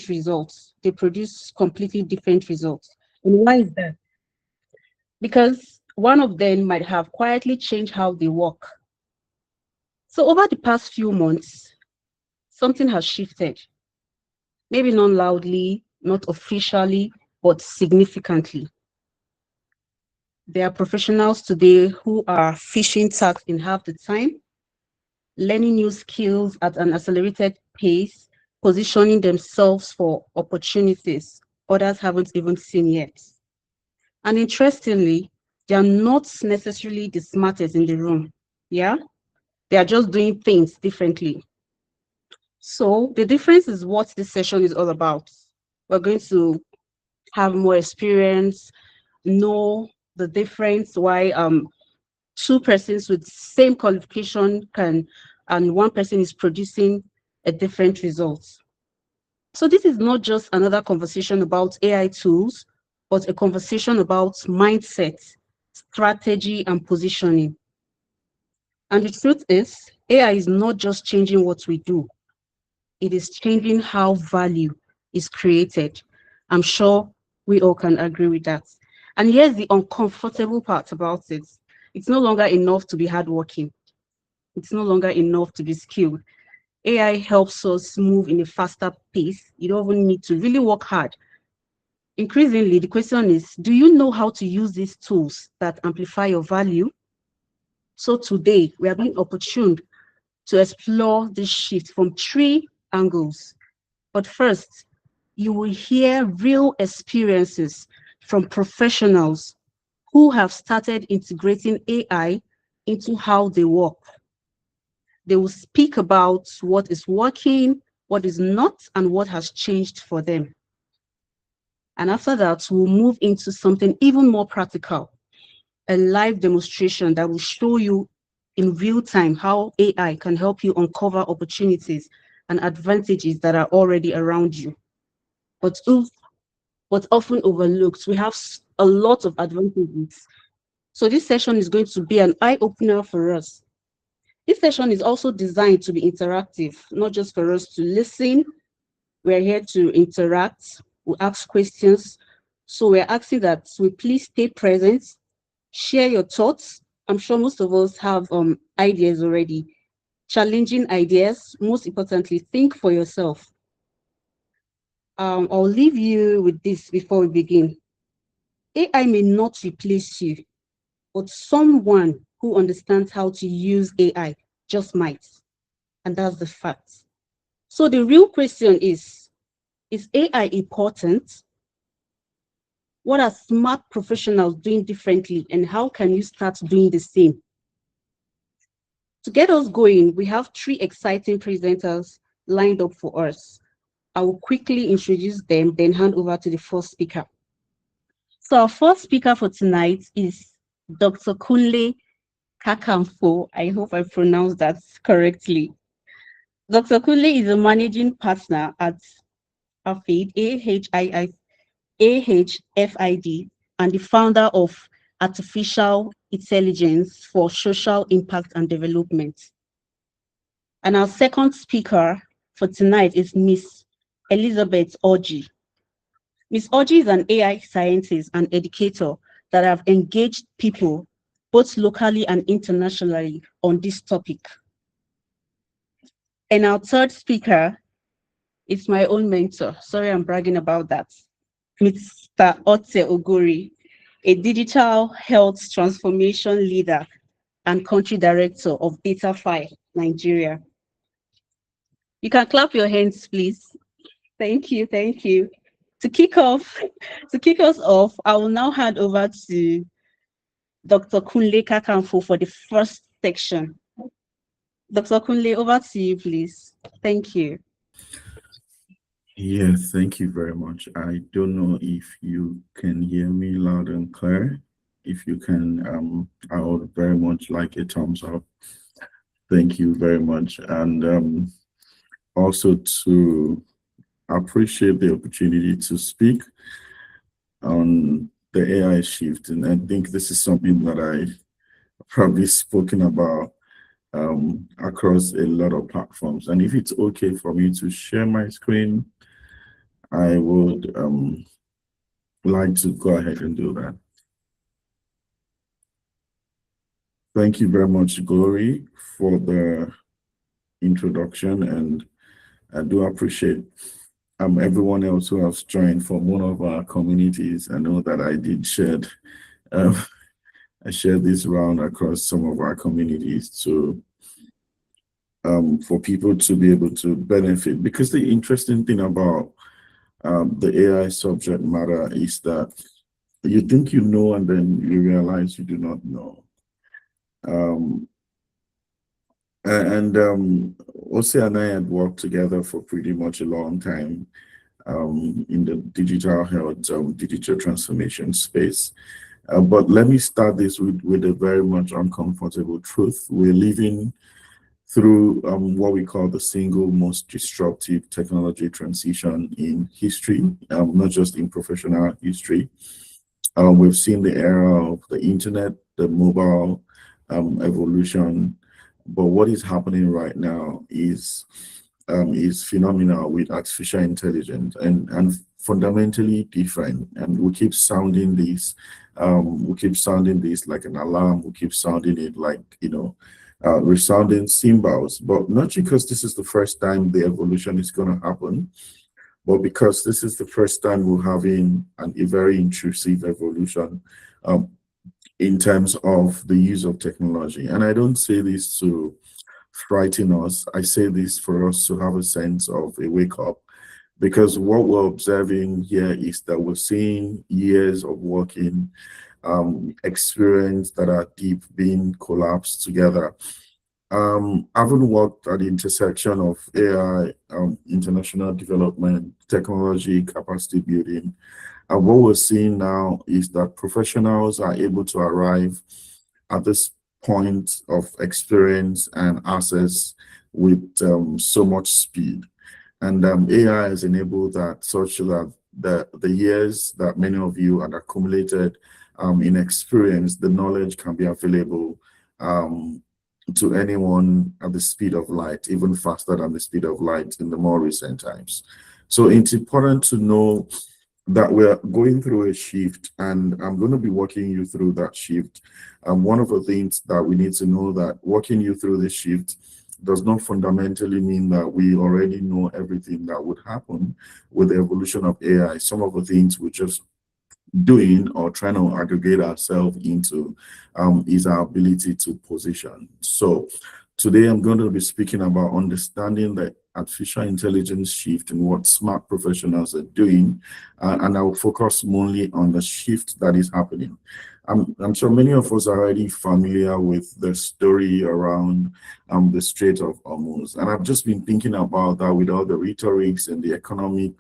results. They produce completely different results. And why is that? Because one of them might have quietly changed how they work. So over the past few months, something has shifted. Maybe not loudly, not officially, but significantly. There are professionals today who are fishing tasks in half the time, learning new skills at an accelerated pace, positioning themselves for opportunities others haven't even seen yet. And interestingly, they are not necessarily the smartest in the room. Yeah, they are just doing things differently. So the difference is what this session is all about. We're going to have more experience, know the difference, why two persons with same qualification can, and one person is producing a different result. So this is not just another conversation about AI tools, but a conversation about mindset, strategy, and positioning. And the truth is, AI is not just changing what we do, it is changing how value is created. I'm sure we all can agree with that. And here's the uncomfortable part about it. It's no longer enough to be hardworking. It's no longer enough to be skilled. AI helps us move in a faster pace. You don't even need to really work hard. Increasingly, the question is, do you know how to use these tools that amplify your value? So today, we are being opportuned to explore this shift from three angles. But first, you will hear real experiences from professionals who have started integrating AI into how they work. They will speak about what is working, what is not, and what has changed for them. And after that, we'll move into something even more practical, a live demonstration that will show you in real time how AI can help you uncover opportunities and advantages that are already around you, but often overlooked. We have a lot of advantages. So this session is going to be an eye-opener for us. This session is also designed to be interactive, not just for us to listen. We're here to interact, we ask questions. So we're asking that we please stay present, share your thoughts. I'm sure most of us have ideas already, challenging ideas. Most importantly, think for yourself. I'll leave you with this before we begin. AI may not replace you, but someone who understands how to use AI just might. And that's the fact. So the real question is AI important? What are smart professionals doing differently, and how can you start doing the same? To get us going, we have three exciting presenters lined up for us. I will quickly introduce them, then hand over to the first speaker. So our first speaker for tonight is Dr. Kunle Kakamfo. I hope I pronounced that correctly. Dr. Kunle is a managing partner at AFID, AHFID, and the founder of Artificial Intelligence for Social Impact and Development. And our second speaker for tonight is Miss Elizabeth Orji. Ms. Orji is an AI scientist and educator that have engaged people both locally and internationally on this topic. And our third speaker is my own mentor. Sorry, I'm bragging about that. Mr. Ote Oguri, a digital health transformation leader and country director of DataFi Nigeria. You can clap your hands, please. Thank you, thank you. To kick us off, I will now hand over to Dr. Kunle Kakamfo for the first section. Dr. Kunle, over to you, please. Thank you. Yes, thank you very much. I don't know if you can hear me loud and clear. If you can, I would very much like a thumbs up. Thank you very much. And also to appreciate the opportunity to speak on the AI shift. And I think this is something that I probably spoken about across a lot of platforms. And if it's okay for me to share my screen, I would like to go ahead and do that. Thank you very much, Glory, for the introduction, and I do appreciate everyone else who has joined from one of our communities. I know that I did share I shared this around across some of our communities to for people to be able to benefit. Because the interesting thing about the AI subject matter is that you think you know, and then you realize you do not know. Ose and I had worked together for pretty much a long time in the digital health, digital transformation space. But let me start this with a very much uncomfortable truth. We're living through what we call the single most disruptive technology transition in history, not just in professional history. We've seen the era of the internet, the mobile evolution, but what is happening right now is phenomenal with artificial intelligence and fundamentally different. And we keep sounding this, like an alarm. We keep sounding it like, resounding cymbals, but not because this is the first time the evolution is going to happen, but because this is the first time we're having a very intrusive evolution in terms of the use of technology. And I don't say this to frighten us. I say this for us to have a sense of a wake up, because what we're observing here is that we're seeing years of working experience that are deep being collapsed together. Having worked at the intersection of AI, international development, technology, capacity building, and what we're seeing now is that professionals are able to arrive at this point of experience and access with so much speed. And AI has enabled that, such that the years that many of you had accumulated in experience, the knowledge can be available to anyone at the speed of light, even faster than the speed of light in the more recent times. So it's important to know that we're going through a shift, and I'm going to be walking you through that shift. One of the things that we need to know, that walking you through the shift does not fundamentally mean that we already know everything that would happen with the evolution of AI. Some of the things we're just doing or trying to aggregate ourselves into is our ability to position. So today I'm going to be speaking about understanding the artificial intelligence shift and what smart professionals are doing, and I will focus mainly on the shift that is happening. I'm sure many of us are already familiar with the story around the Strait of Hormuz, and I've just been thinking about that with all the rhetorics and the economic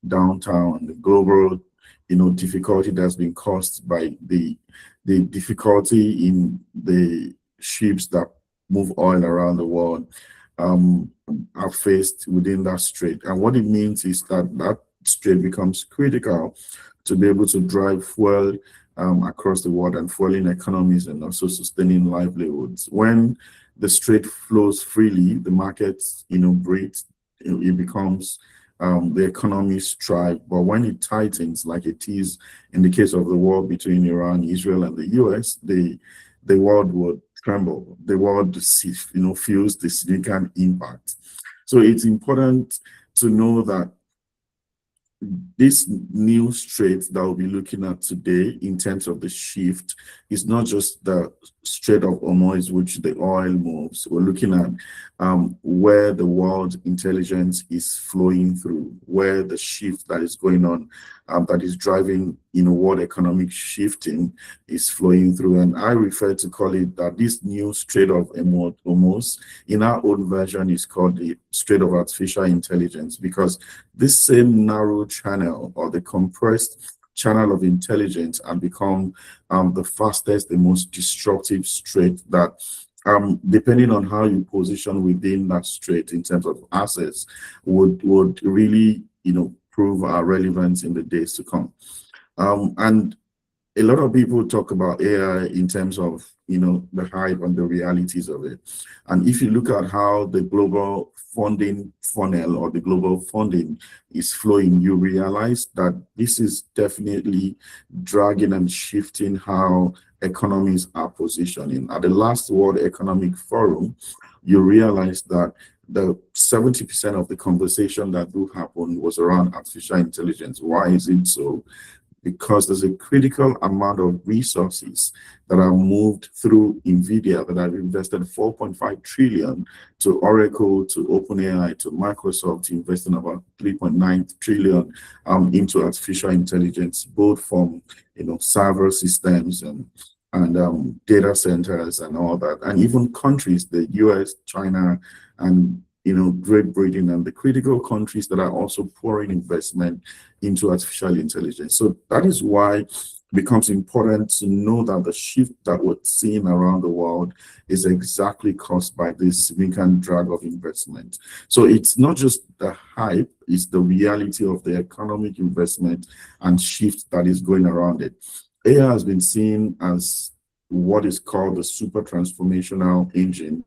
downturn and the global difficulty that's been caused by the difficulty in the ships that move oil around the world are faced within that strait. And what it means is that that strait becomes critical to be able to drive fuel across the world and fueling economies and also sustaining livelihoods. When the strait flows freely, the markets breathes, it becomes the economies thrive. But when it tightens, like it is in the case of the war between Iran, Israel, and the US, the world would tremble. The world feels the significant impact. So it's important to know that this new strait that we'll be looking at today in terms of the shift is not just the Strait of Hormuz, which the oil moves. We're looking at where the world intelligence is flowing through, where the shift that is going on, that is driving world economic shifting is flowing through. And I refer to call it that this new Strait of Hormuz, in our own version, is called the Strait of Artificial Intelligence, because this same narrow channel, or the compressed channel of intelligence, and become the fastest, the most disruptive strait that, depending on how you position within that strait in terms of assets, would really prove our relevance in the days to come. And a lot of people talk about AI in terms of, the hype and the realities of it. And if you look at how the global funding funnel or the global funding is flowing, you realize that this is definitely dragging and shifting how economies are positioning. At the last World Economic Forum, you realize that the 70% of the conversation that do happen was around artificial intelligence. Why is it so? Because there's a critical amount of resources that are moved through NVIDIA that have invested 4.5 trillion to Oracle, to OpenAI, to Microsoft, investing about 3.9 trillion into artificial intelligence, both from server systems and data centers and all that, and even countries, the US, China, and Great Britain, and the critical countries that are also pouring investment into artificial intelligence. So that is why it becomes important to know that the shift that we're seeing around the world is exactly caused by this significant drag of investment. So it's not just the hype, it's the reality of the economic investment and shift that is going around it. AI has been seen as what is called the super transformational engine,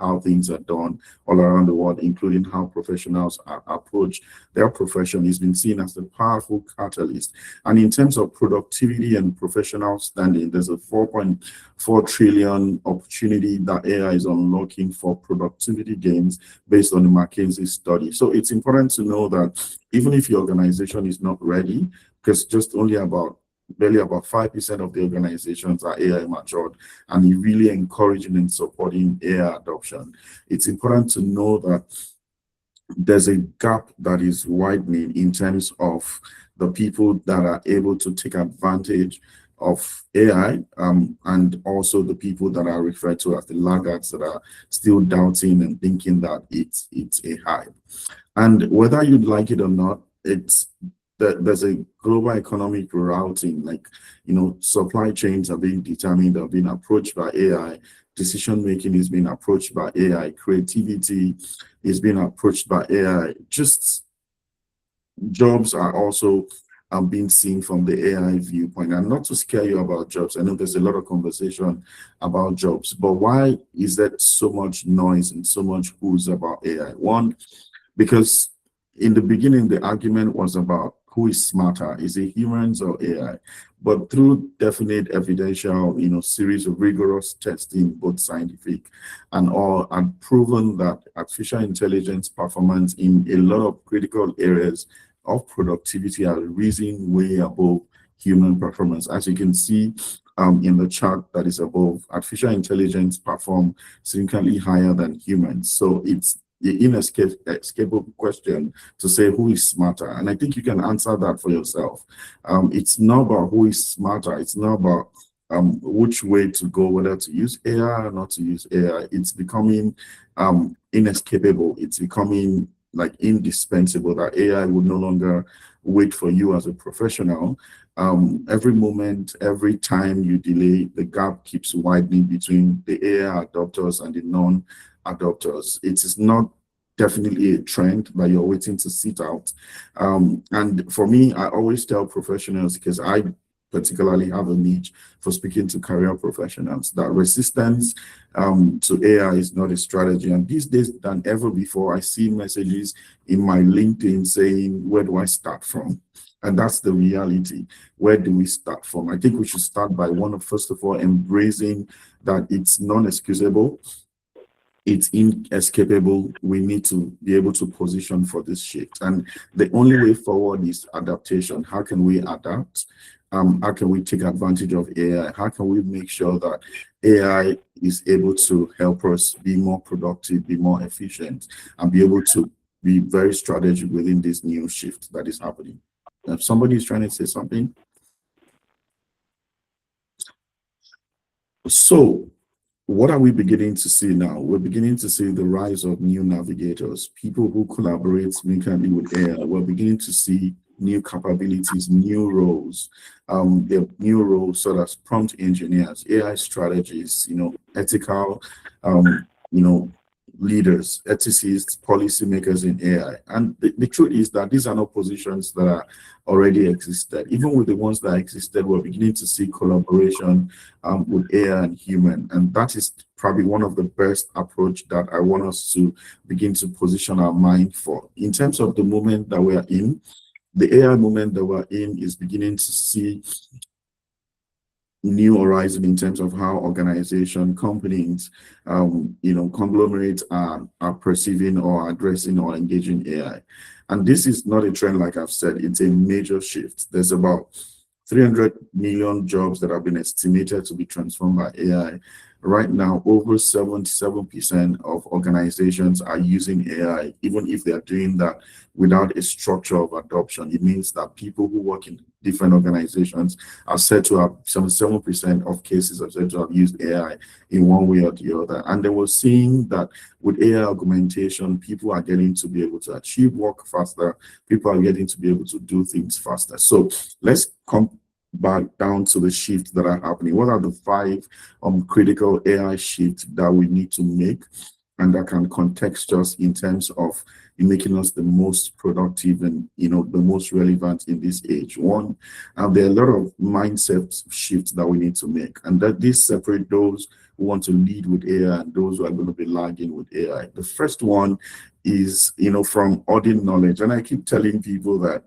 how things are done all around the world, including how professionals approach their profession, is been seen as a powerful catalyst. And in terms of productivity and professional standing, there's a 4.4 trillion opportunity that AI is unlocking for productivity gains based on the McKinsey study. So it's important to know that even if your organization is not ready, because just barely about 5% of the organizations are AI matured, and really encouraging and supporting AI adoption. It's important to know that there's a gap that is widening in terms of the people that are able to take advantage of AI, and also the people that are referred to as the laggards that are still doubting and thinking that it's a hype. And whether you'd like it or not, there's a global economic routing, supply chains are being determined, are being approached by AI, decision making is being approached by AI, creativity is being approached by AI. Just jobs are also being seen from the AI viewpoint. And not to scare you about jobs, I know there's a lot of conversation about jobs, but why is there so much noise and so much who's about AI? One, because in the beginning, the argument was about who is smarter, is it humans or AI? But through definite evidential, series of rigorous testing, both scientific and all, and proven that artificial intelligence performance in a lot of critical areas of productivity are risen way above human performance. As you can see in the chart that is above, artificial intelligence perform significantly higher than humans. So it's the inescapable question to say who is smarter. And I think you can answer that for yourself. It's not about who is smarter. It's not about which way to go, whether to use AI or not to use AI. It's becoming inescapable. It's becoming like indispensable that AI will no longer wait for you as a professional. Every moment, every time you delay, the gap keeps widening between the AI adopters and the non-adopters. It is not definitely a trend that you're waiting to sit out. And for me, I always tell professionals, because I particularly have a niche for speaking to career professionals, that resistance to AI is not a strategy. And these days than ever before, I see messages in my LinkedIn saying, where do I start from? And that's the reality. Where do we start from? I think we should start by first of all, embracing that it's non-excusable, it's inescapable. We need to be able to position for this shift. And the only way forward is adaptation. How can we adapt? How can we take advantage of AI? How can we make sure that AI is able to help us be more productive, be more efficient, and be able to be very strategic within this new shift that is happening? If somebody is trying to say something. So what are we beginning to see now? We're beginning to see the rise of new navigators, people who collaborate significantly with AI. We're beginning to see new capabilities, new roles. There are new roles such as prompt engineers, AI strategists, ethical, leaders, ethicists, policymakers in AI. And the truth is that these are not positions that are already existed. Even with the ones that existed, we're beginning to see collaboration with AI and human. And that is probably one of the best approach that I want us to begin to position our mind for. In terms of the moment that we are in, the AI moment that we're in is beginning to see new horizon in terms of how organization, companies, conglomerates are perceiving or addressing or engaging AI. And this is not a trend, like I've said, it's a major shift. There's about 300 million jobs that have been estimated to be transformed by AI. Right now, over 77% of organizations are using AI, even if they are doing that without a structure of adoption. It means that people who work in different organizations are said to have 77% of cases are said to have used AI in one way or the other. And they were seeing that with AI augmentation, people are getting to be able to achieve work faster. People are getting to be able to do things faster. So let's come back down to the shifts that are happening. What are the 5 critical AI shifts that we need to make and that can context us in terms of making us the most productive and the most relevant in this age? One, there are a lot of mindset shifts that we need to make, and that this separate those who want to lead with AI and those who are going to be lagging with AI. The first one is from hoarding knowledge, and I keep telling people that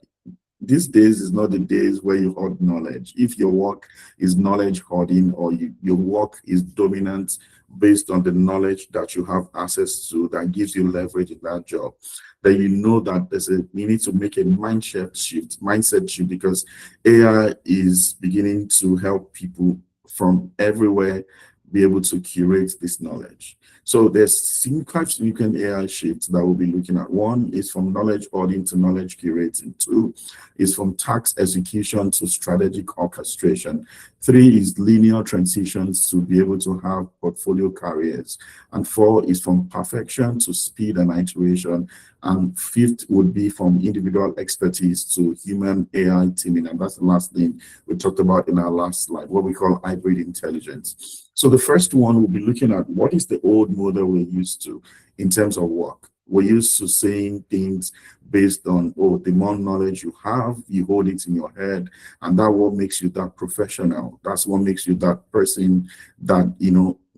these days is not the days where you hoard knowledge. If your work is knowledge hoarding, or your work is dominant based on the knowledge that you have access to that gives you leverage in that job, then you know that you need to make a mindset shift, because AI is beginning to help people from everywhere be able to curate this knowledge. So there's quite significant AI shifts that we'll be looking at. One is from knowledge hoarding to knowledge curating. 2 is from task execution to strategic orchestration. 3 is linear transitions to be able to have portfolio carriers. And 4 is from perfection to speed and iteration. And 5th would be from individual expertise to human AI teaming. And that's the last thing we talked about in our last slide, what we call hybrid intelligence. So the first one, we'll be looking at what is the old model we're used to in terms of work. We're used to saying things based on, the more knowledge you have, you hold it in your head, and that what makes you that professional. That's what makes you that person that,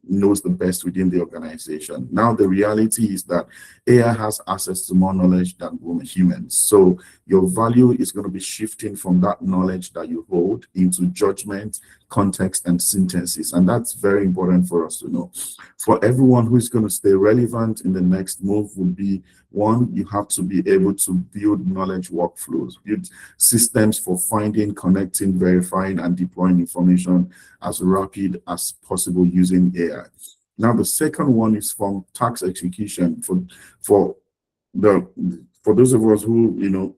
knows the best within the organization. Now, the reality is that AI has access to more knowledge than humans. So your value is going to be shifting from that knowledge that you hold into judgment, context, and synthesis. And that's very important for us to know. For everyone who is going to stay relevant in the next move would be, one, you have to be able to build knowledge workflows, build systems for finding, connecting, verifying, and deploying information as rapid as possible using AI. Now, the second one is from task execution. For those of us who,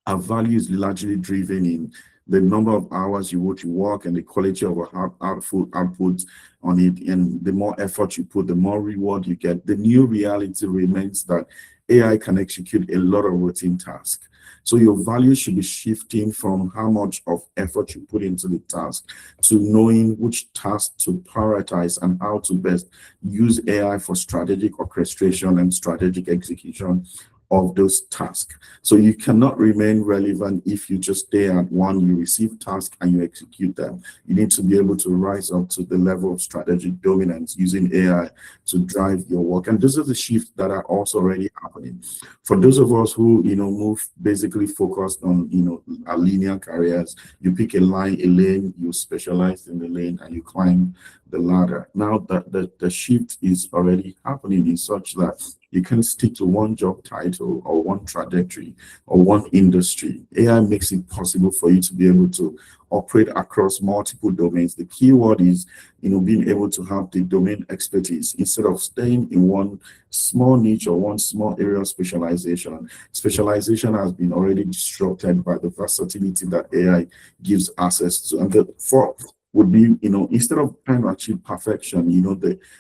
our value is largely driven in the number of hours you work and the quality of our output on it, and the more effort you put, the more reward you get. The new reality remains that AI can execute a lot of routine tasks. So your value should be shifting from how much of effort you put into the task to knowing which task to prioritize and how to best use AI for strategic orchestration and strategic execution of those tasks. So you cannot remain relevant if you just stay at one, you receive tasks and you execute them. You need to be able to rise up to the level of strategic dominance using AI to drive your work. And those are the shifts that are also already happening. For those of us who, move basically focused on, our linear careers, you pick a lane, you specialize in the lane, and you climb the ladder. Now that the shift is already happening in such that you can stick to one job title or one trajectory or one industry. AI makes it possible for you to be able to operate across multiple domains. The key word is, being able to have the domain expertise instead of staying in one small niche or one small area of specialization. Specialization has been already disrupted by the versatility that AI gives access to. And would be, instead of trying to achieve perfection,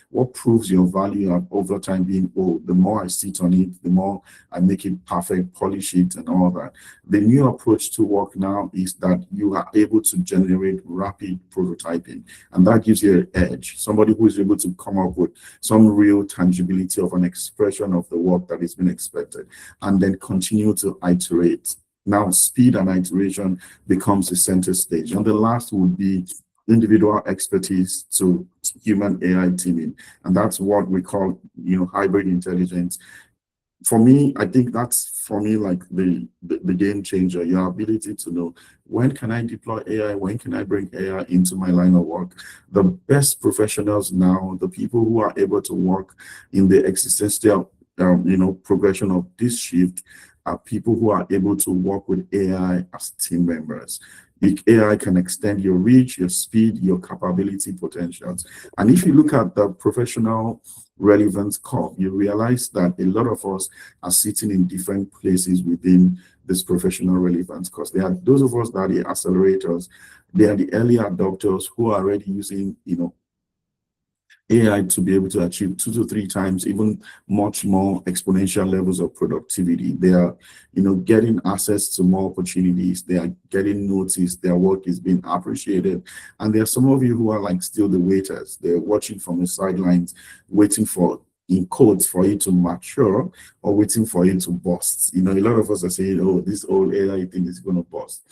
what proves your value over time being, oh, the more I sit on it, the more I make it perfect, polish it, and all that. The new approach to work now is that you are able to generate rapid prototyping, and that gives you an edge. Somebody who is able to come up with some real tangibility of an expression of the work that is being expected, and then continue to iterate. Now, speed and iteration becomes the center stage. And the last would be individual expertise to human AI teaming. And that's what we call, hybrid intelligence. For me, I think that's like the game changer, your ability to know when can I deploy AI, when can I bring AI into my line of work. The best professionals now, the people who are able to work in the existential progression of this shift are people who are able to work with AI as team members. AI can extend your reach, your speed, your capability potentials. And if you look at the professional relevance curve, you realize that a lot of us are sitting in different places within this professional relevance curve. There are those of us that are the accelerators, they are the early adopters who are already using, AI to be able to achieve 2 to 3 times, even much more exponential levels of productivity. They are, getting access to more opportunities. They are getting noticed. Their work is being appreciated. And there are some of you who are like still the waiters. They're watching from the sidelines, waiting for, in quotes, for it to mature or waiting for it to bust. A lot of us are saying, oh, this old AI thing is going to bust.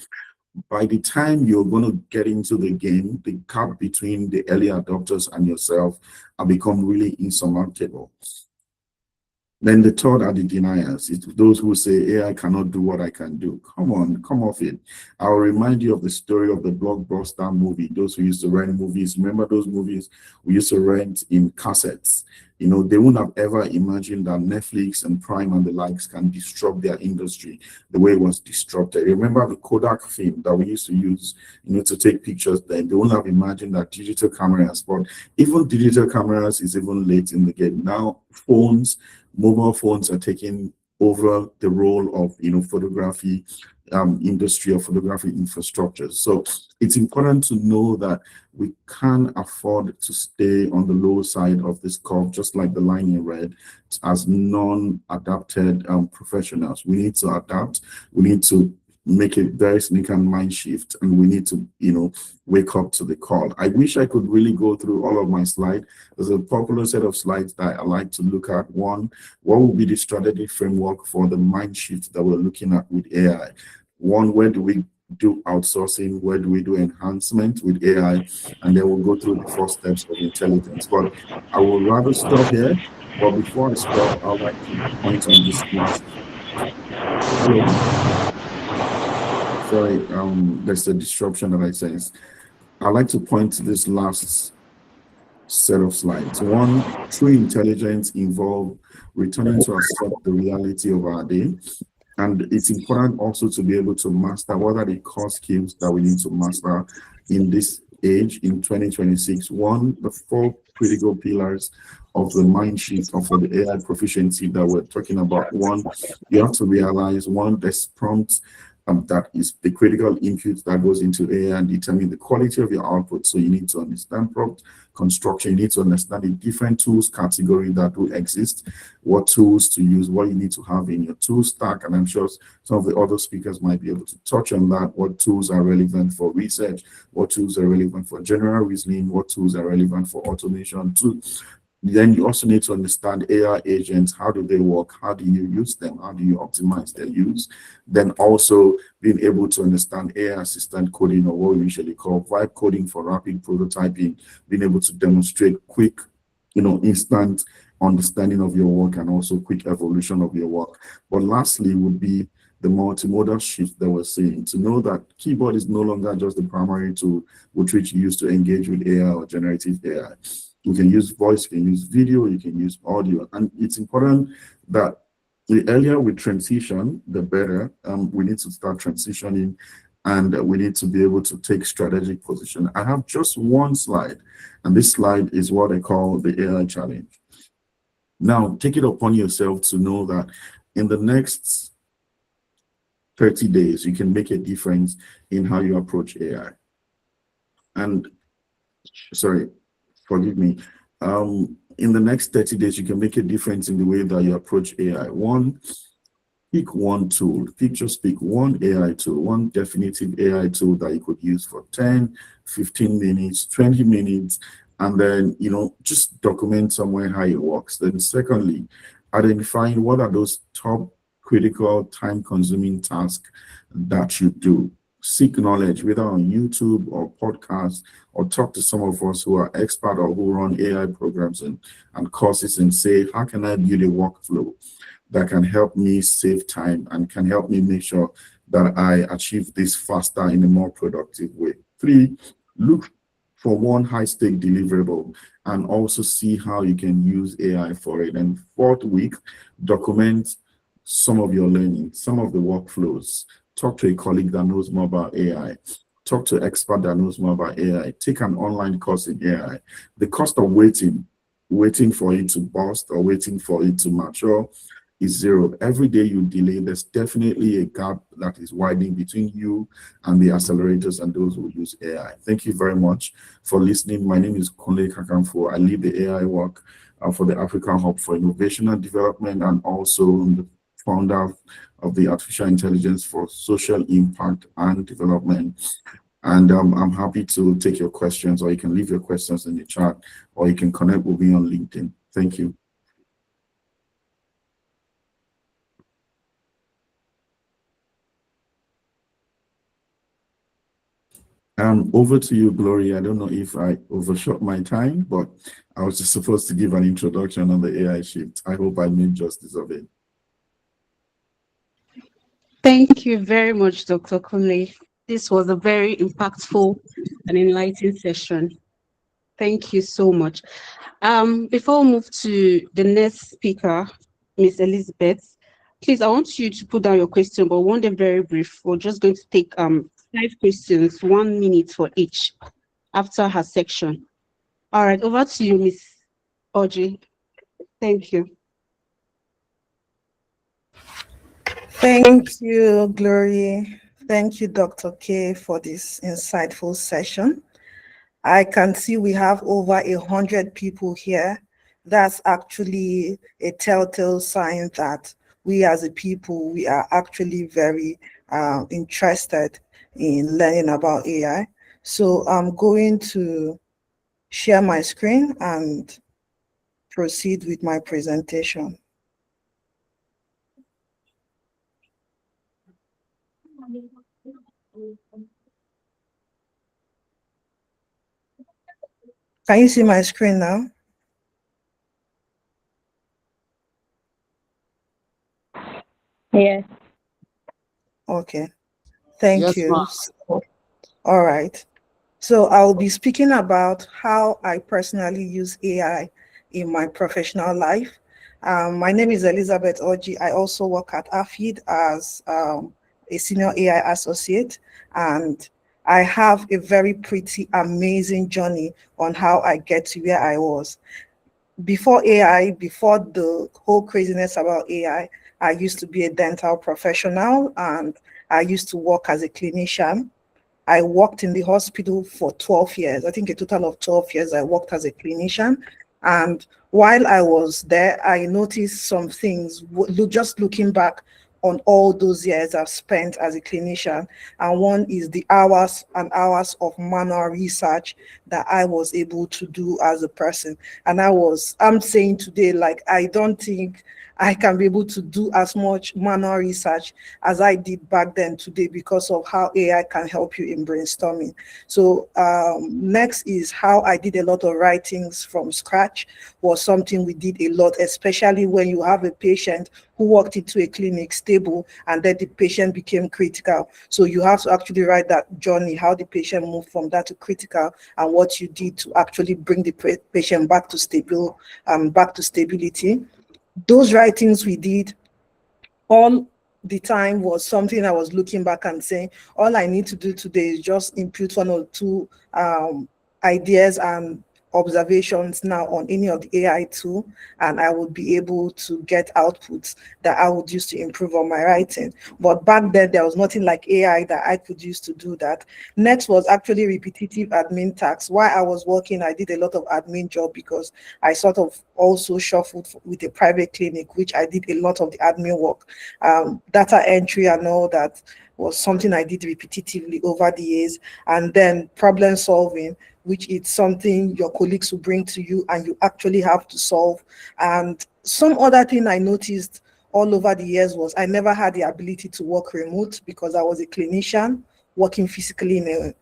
By the time you're going to get into the game, the gap between the early adopters and yourself are become really insurmountable. Then the third are the deniers. It's those who say AI cannot do what I can do. Come on, come off it. I'll remind you of the story of the blockbuster movie. Those who used to rent movies, remember those movies we used to rent in cassettes? They wouldn't have ever imagined that Netflix and Prime and the likes can disrupt their industry the way it was disrupted. Remember the Kodak film that we used to use, to take pictures then? They wouldn't have imagined that digital cameras, but even digital cameras is even late in the game. Now, mobile phones are taking over the role of, photography industry or photography infrastructure. So it's important to know that we can't afford to stay on the low side of this curve, just like the line in red, as non-adapted professionals. We need to adapt. We need to make a very significant mind shift, and we need to, wake up to the call. I wish I could really go through all of my slides. There's a popular set of slides that I like to look at. One, what will be the strategic framework for the mind shift that we're looking at with AI? One, where do we do outsourcing? Where do we do enhancement with AI? And then we'll go through the 4 steps of intelligence. But I will rather stop here. But before I stop, I'd like to point on this last. Sorry, there's a disruption that I sense. I'd like to point to this last set of slides. One, true intelligence involves returning to accept the reality of our day. And it's important also to be able to master what are the core skills that we need to master in this age in 2026. One, the 4 critical pillars of the mind shift or for the AI proficiency that we're talking about. One, you have to realize, one, there's prompts that is the critical input that goes into AI and determine the quality of your output. So you need to understand prompt construction. You need to understand the different tools category that will exist, what tools to use, what you need to have in your tool stack. And I'm sure some of the other speakers might be able to touch on that. What tools are relevant for research? What tools are relevant for general reasoning? What tools are relevant for automation too? Then you also need to understand AI agents. How do they work? How do you use them? How do you optimize their use? Then also being able to understand AI assistant coding, or what we usually call vibe coding for rapid prototyping, being able to demonstrate quick, instant understanding of your work and also quick evolution of your work. But lastly would be the multimodal shift that we're seeing, to know that keyboard is no longer just the primary tool with which you use to engage with AI or generative AI. You can use voice, you can use video, you can use audio. And it's important that the earlier we transition, the better. We need to start transitioning, and we need to be able to take strategic position. I have just one slide, and this slide is what I call the AI challenge. Now, take it upon yourself to know that in the next 30 days, you can make a difference in how you approach AI. And sorry, forgive me. In the next 30 days, you can make a difference in the way that you approach AI. Pick one tool. Just pick one AI tool, one definitive AI tool that you could use for 10, 15 minutes, 20 minutes, and then, just document somewhere how it works. Then secondly, identifying what are those top critical time-consuming tasks that you do. Seek knowledge, whether on YouTube or podcasts, or talk to some of us who are expert or who run AI programs and courses and say, how can I build a workflow that can help me save time and can help me make sure that I achieve this faster in a more productive way. 3, look for one high-stake deliverable and also see how you can use AI for it. And 4th week, document some of your learning, some of the workflows. Talk to a colleague that knows more about AI. Talk to an expert that knows more about AI. Take an online course in AI. The cost of waiting for it to burst or waiting for it to mature is 0. Every day you delay, there's definitely a gap that is widening between you and the accelerators and those who use AI. Thank you very much for listening. My name is Kunle Kakanfo. I lead the AI work for the African Hub for Innovation and Development, and also the founder of the Artificial Intelligence for Social Impact and Development. And I'm happy to take your questions, or you can leave your questions in the chat, or you can connect with me on LinkedIn. Thank you. Over to you, Gloria. I don't know if I overshot my time, but I was just supposed to give an introduction on the AI shift. I hope I made justice of it. Thank you very much, Dr. Kunle. This was a very impactful and enlightening session. Thank you so much. Before we move to the next speaker, Ms. Elizabeth, please, I want you to put down your question, but one them very brief. We're just going to take 5 questions, 1 minute for each after her section. All right, over to you, Ms. Audrey. Thank you. Thank you, Gloria. Thank you, Dr. K, for this insightful session. I can see we have over 100 people here. That's actually a telltale sign that we as a people, we are actually very interested in learning about AI. So I'm going to share my screen and proceed with my presentation. Can you see my screen now? Yes. Okay. Thank you. Yes, All right. So I'll be speaking about how I personally use AI in my professional life. My name is Elizabeth Oji. I also work at AFID as a senior AI associate, and I have a very pretty amazing journey on how I get to where I was. Before AI, before the whole craziness about AI, I used to be a dental professional and I used to work as a clinician. I worked in the hospital for 12 years. I think a total of 12 years I worked as a clinician. And while I was there, I noticed some things, just looking back on all those years I've spent as a clinician. And one is the hours and hours of manual research that I was able to do as a person. And I'm saying today, like, I don't think I can be able to do as much manual research as I did back then today because of how AI can help you in brainstorming. So next is how I did a lot of writings from scratch, was something we did a lot, especially when you have a patient who walked into a clinic stable and then the patient became critical. So you have to actually write that journey, how the patient moved from that to critical and what you did to actually bring the patient back to stability. Those writings we did all the time was something I was looking back and saying, all I need to do today is just input 1 or 2 ideas and observations now on any of the AI tool, and I would be able to get outputs that I would use to improve on my writing. But back then, there was nothing like AI that I could use to do that. Next was actually repetitive admin tasks. While I was working, I did a lot of admin job because I sort of also shuffled with a private clinic, which I did a lot of the admin work, data entry and all that was something I did repetitively over the years. And then problem solving, which is something your colleagues will bring to you and you actually have to solve. And some other thing I noticed all over the years was I never had the ability to work remote because I was a clinician working physically in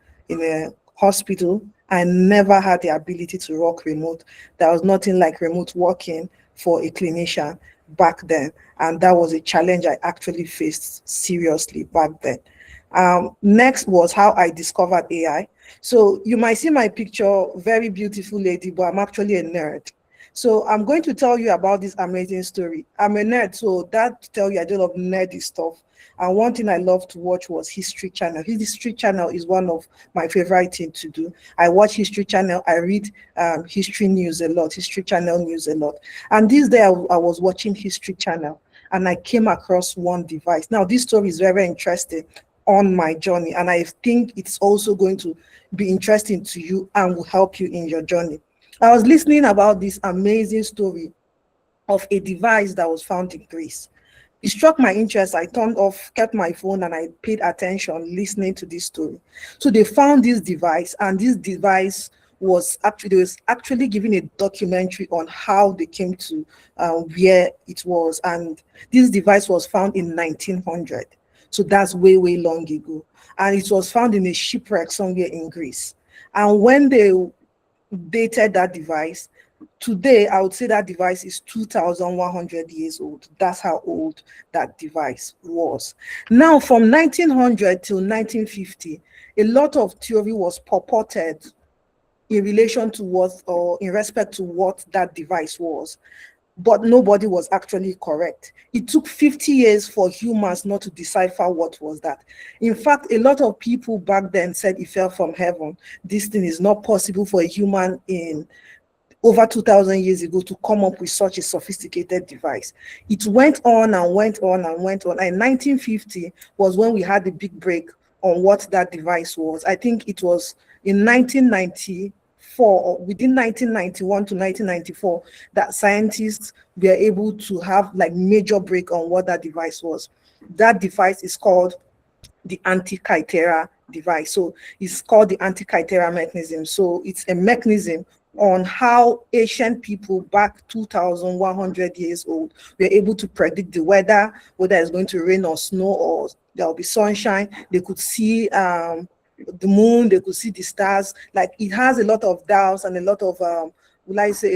a hospital. I never had the ability to work remote. There was nothing like remote working for a clinician back then. And that was a challenge I actually faced seriously back then. Next was how I discovered AI. So you might see my picture, very beautiful lady, but I'm actually a nerd. So I'm going to tell you about this amazing story. I'm a nerd, so that tell you I do a lot of nerdy stuff. And one thing I love to watch was History Channel. History Channel is one of my favorite things to do. I watch History Channel. I read history news a lot, History Channel news a lot. And this day I was watching History Channel and I came across one device. Now this story is very, very interesting on my journey. And I think it's also going to be interesting to you and will help you in your journey. I was listening about this amazing story of a device that was found in Greece. It struck my interest. I turned off, kept my phone, and I paid attention listening to this story. So they found this device, and this device was actually giving a documentary on how they came to where it was. And this device was found in 1900. So that's way, way long ago. And it was found in a shipwreck somewhere in Greece. And when they dated that device, today, I would say that device is 2,100 years old. That's how old that device was. Now, from 1900 till 1950, a lot of theory was purported in relation to what, or in respect to what that device was, but nobody was actually correct. It took 50 years for humans not to decipher what was that. In fact, a lot of people back then said it fell from heaven. This thing is not possible for a human in over 2,000 years ago to come up with such a sophisticated device. It went on and went on and went on. And 1950 was when we had the big break on what that device was. I think it was in 1994, or within 1991 to 1994, that scientists were able to have like major break on what that device was. That device is called the Antikythera device. So it's called the Antikythera mechanism. So it's a mechanism on how ancient people back 2,100 years old were able to predict the weather, whether it's going to rain or snow or there'll be sunshine. They could see the moon, they could see the stars. Like it has a lot of dials and a lot of, a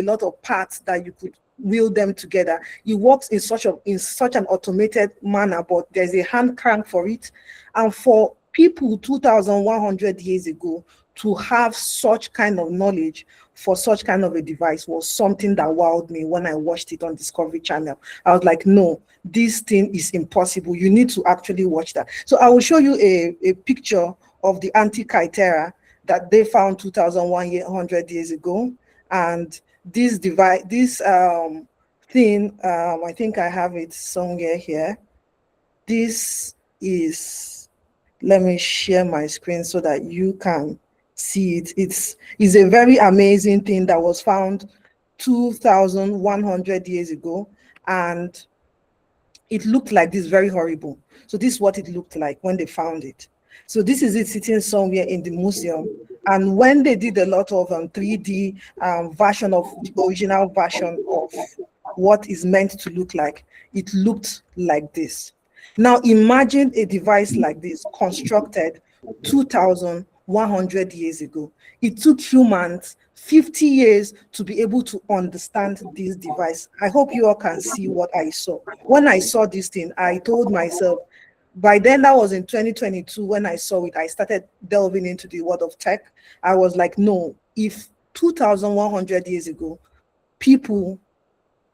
lot of parts that you could wheel them together. It works in such an automated manner, but there's a hand crank for it. And for people 2,100 years ago to have such kind of knowledge for such kind of a device was something that wowed me when I watched it on Discovery Channel. I was like, no, this thing is impossible. You need to actually watch that. So I will show you a picture of the Antikythera that they found 2,100 years ago. And this device, this thing, I think I have it somewhere here. This is, let me share my screen so that you can see it. It's a very amazing thing that was found 2,100 years ago, and it looked like this, very horrible. So this is what it looked like when they found it. So this is it sitting somewhere in the museum. And when they did a lot of 3D version of the original version of what is meant to look like, it looked like this. Now imagine a device like this constructed 2,100 years ago. It took humans 50 years to be able to understand this device. I hope you all can see what I saw. When I saw this thing, I told myself, by then, that was in 2022, when I saw it, I started delving into the world of tech. I was like, no, if 2,100 years ago, people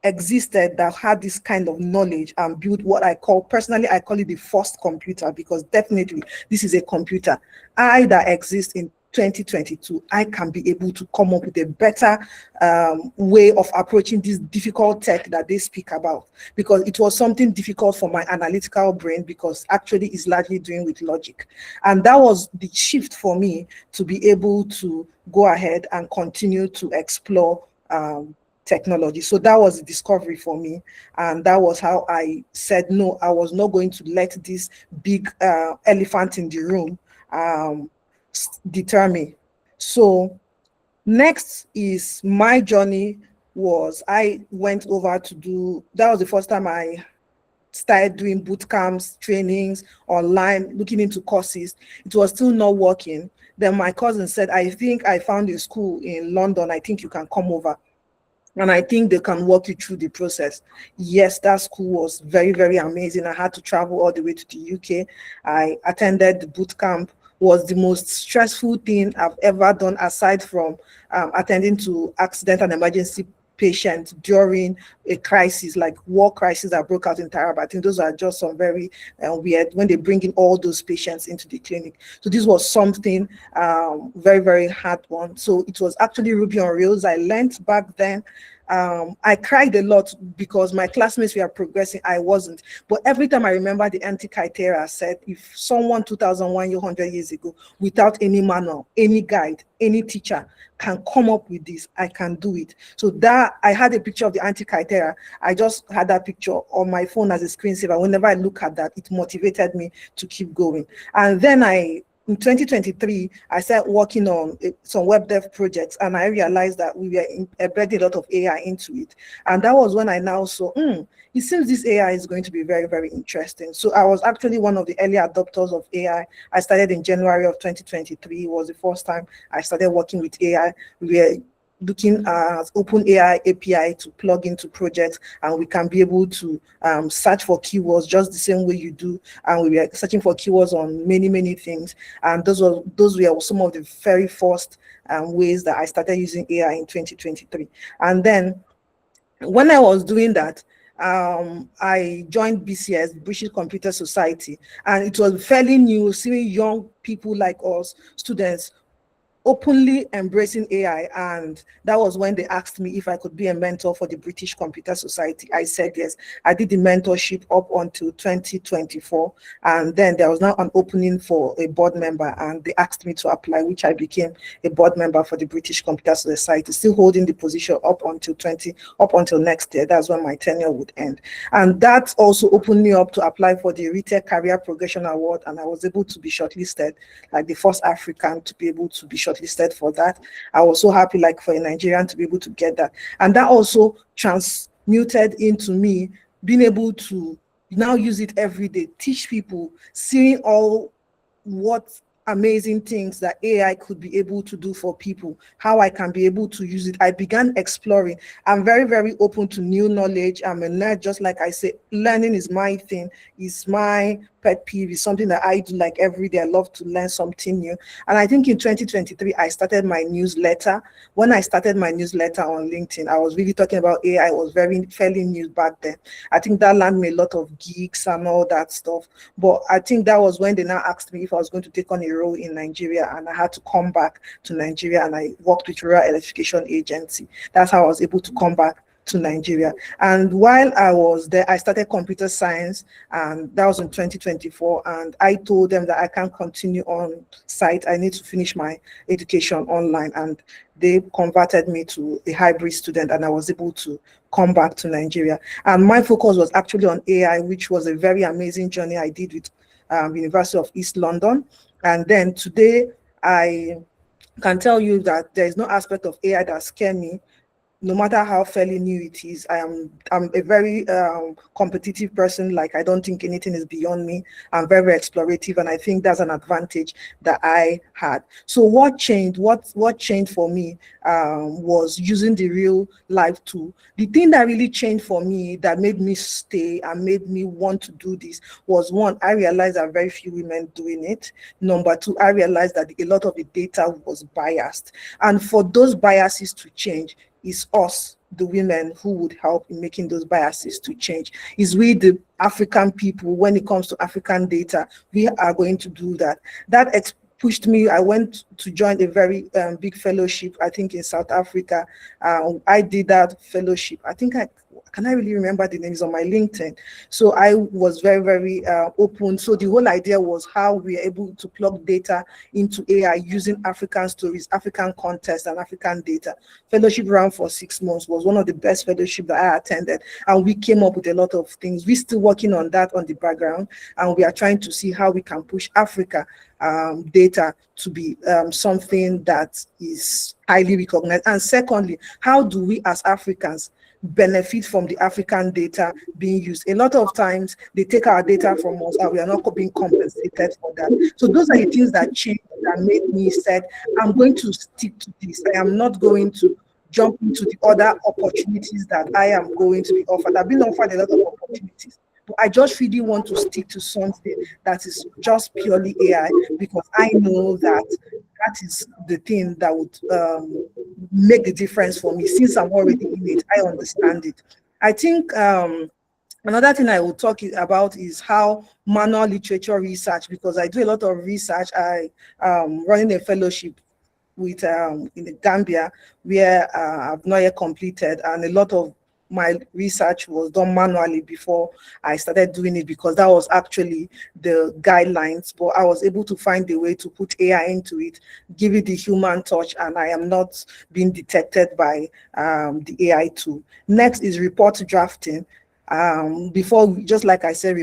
existed that had this kind of knowledge and built what I call, personally, I call it the first computer, because definitely this is a computer. I that exist in 2022, I can be able to come up with a better way of approaching this difficult tech that they speak about, because it was something difficult for my analytical brain, because actually it's largely doing with logic. And that was the shift for me to be able to go ahead and continue to explore technology. So that was a discovery for me. And that was how I said, no, I was not going to let this big elephant in the room deter me. So next is my journey was I went over to do, that was the first time I started doing boot camps, trainings, online, looking into courses. It was still not working. Then my cousin said, I think I found a school in London. I think you can come over. And I think they can walk you through the process. Yes, that school was very, very amazing. I had to travel all the way to the UK. I attended the boot camp. Was the most stressful thing I've ever done, aside from attending to accident and emergency patients during a crisis, like war crisis that broke out in Taraba. I think those are just some very weird, when they bring in all those patients into the clinic. So this was something very, very hard one. So it was actually Ruby on Rails. I learned back then. I cried a lot because my classmates were progressing, I wasn't. But every time I remember the Antikythera said, if someone 2,100 years ago, without any manual, any guide, any teacher can come up with this, I can do it. So that, I had a picture of the Antikythera. I just had that picture on my phone as a screensaver. Whenever I look at that, it motivated me to keep going. And then in 2023, I started working on some web dev projects, and I realized that we were embedding a lot of AI into it. And that was when I now saw, it seems this AI is going to be very, very interesting. So I was actually one of the early adopters of AI. I started in January of 2023. It was the first time I started working with AI. We were looking at OpenAI API to plug into projects, and we can be able to search for keywords just the same way you do. And we were searching for keywords on many, many things. And those were some of the very first ways that I started using AI in 2023. And then when I was doing that, I joined BCS, British Computer Society, and it was fairly new, seeing young people like us, students, openly embracing AI. And that was when they asked me if I could be a mentor for the British Computer Society. I said yes. I did the mentorship up until 2024, and then there was now an opening for a board member, and they asked me to apply, which I became a board member for the British Computer Society, still holding the position up until next year. That's when my tenure would end. And that also opened me up to apply for the Retail Career Progression Award, and I was able to be shortlisted, like the first African to be able to be shortlisted for that. I was so happy, like for a Nigerian to be able to get that. And that also transmuted into me being able to now use it every day, teach people, seeing all what amazing things that AI could be able to do for people, how I can be able to use it. I began exploring. I'm very, very open to new knowledge. I'm a nerd, just like I say, learning is my thing, is my pet peeve, is something that I do like every day. I love to learn something new. And I think in 2023, I started my newsletter. When I started my newsletter on LinkedIn, I was really talking about AI. It was fairly new back then. I think that landed me a lot of geeks and all that stuff. But I think that was when they now asked me if I was going to take on a role in Nigeria, and I had to come back to Nigeria, and I worked with Rural Electrification Agency. That's how I was able to come back to Nigeria. And while I was there, I started computer science, and that was in 2024. And I told them that I can't continue on site. I need to finish my education online. And they converted me to a hybrid student, and I was able to come back to Nigeria. And my focus was actually on AI, which was a very amazing journey I did with University of East London. And then today, I can tell you that there is no aspect of AI that scares me, no matter how fairly new it is. I'm a very competitive person. Like, I don't think anything is beyond me. I'm very, very explorative, and I think that's an advantage that I had. So what changed? What changed for me was using the real life tool. The thing that really changed for me, that made me stay and made me want to do this, was one, I realized that very few women doing it. Number two, I realized that a lot of the data was biased, and for those biases to change, is us, the women, who would help in making those biases to change. Is we, the African people, when it comes to African data, we are going to do that. That pushed me. I went to join a very big fellowship, I think in South Africa. I did that fellowship. I think can I really remember the names on my LinkedIn? So I was very, very open. So the whole idea was how we are able to plug data into AI using African stories, African context, and African data. Fellowship ran for 6 months, was one of the best fellowship that I attended. And we came up with a lot of things. We're still working on that on the background. And we are trying to see how we can push Africa data to be something that is highly recognized. And secondly, how do we as Africans benefit from the African data being used? A lot of times they take our data from us and we are not being compensated for that. So those are the things that changed, that made me said, I'm going to stick to this. I am not going to jump into the other opportunities that I am going to be offered. I've been offered a lot of opportunities, but I just really want to stick to something that is just purely AI, because I know that that is the thing that would make the difference for me. Since I'm already in it, I understand it. I think another thing I will talk about is how manual literature research, because I do a lot of research. I running a fellowship with in the Gambia, where I've not yet completed, and a lot of my research was done manually before I started doing it, because that was actually the guidelines. But I was able to find a way to put AI into it, give it the human touch, and I am not being detected by the AI tool. Next is report drafting. Before, just like I said,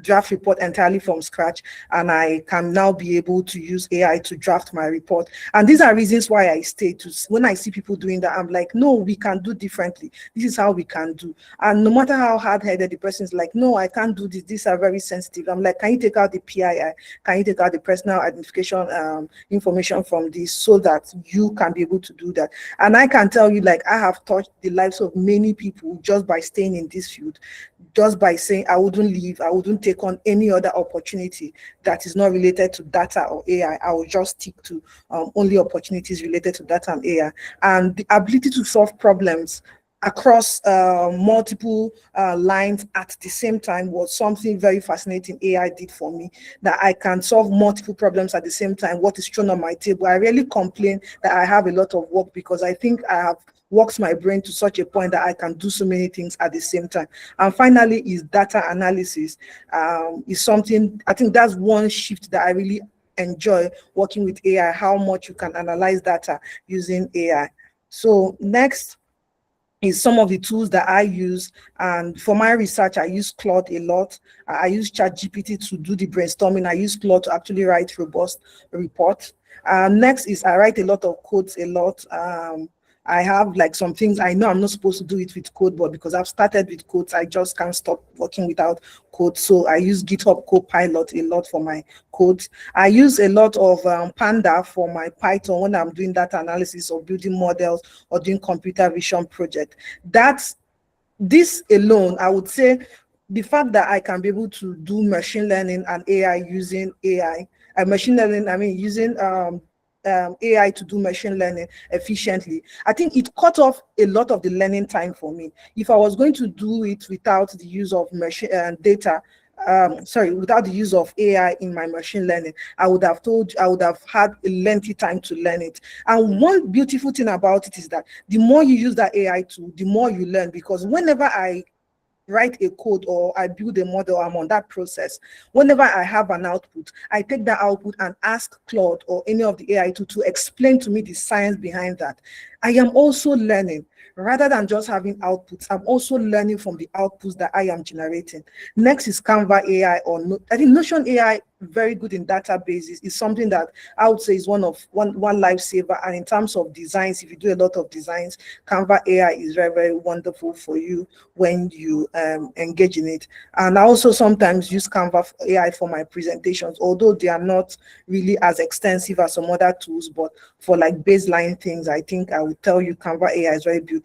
draft report entirely from scratch, and I can now be able to use AI to draft my report. And these are reasons why I stay to, when I see people doing that, I'm like, no, we can do differently. This is how we can do. And no matter how hard-headed the person is, like, no, I can't do this. These are very sensitive. I'm like, can you take out the PII? Can you take out the personal identification information from this, so that you can be able to do that? And I can tell you, like, I have touched the lives of many people just by staying in this field, just by saying I wouldn't leave, I wouldn't take on any other opportunity that is not related to data or AI. I will just stick to only opportunities related to data and AI. And the ability to solve problems across multiple lines at the same time was something very fascinating AI did for me, that I can solve multiple problems at the same time, what is thrown on my table. I really complain that I have a lot of work, because I think I have works my brain to such a point that I can do so many things at the same time. And finally is data analysis. Is something, I think that's one shift that I really enjoy working with AI, how much you can analyze data using AI. So next is some of the tools that I use. And for my research, I use Claude a lot. I use ChatGPT to do the brainstorming. I use Claude to actually write robust reports. Next is I write a lot of codes a lot. I have like some things I know I'm not supposed to do it with code, but because I've started with codes, I just can't stop working without code. So I use GitHub Copilot a lot for my codes. I use a lot of Panda for my Python when I'm doing data analysis or building models or doing computer vision project. This alone, I would say, the fact that I can be able to do machine learning and AI using AI, machine learning, I mean, using AI to do machine learning efficiently, I think it cut off a lot of the learning time for me. If I was going to do it without the use of machine data, without the use of AI in my machine learning, I would have had a lengthy time to learn it. And one beautiful thing about it is that the more you use that AI tool, the more you learn, because whenever I write a code or I build a model, I'm on that process. Whenever I have an output, I take that output and ask Claude or any of the AI tool to explain to me the science behind that. I am also learning. Rather than just having outputs, I'm also learning from the outputs that I am generating. Next is Canva AI, I think Notion AI, very good in databases, is something that I would say is one lifesaver. And in terms of designs, if you do a lot of designs, Canva AI is very, very wonderful for you when you engage in it. And I also sometimes use Canva AI for my presentations, although they are not really as extensive as some other tools, but for like baseline things, I think I would tell you Canva AI is very beautiful.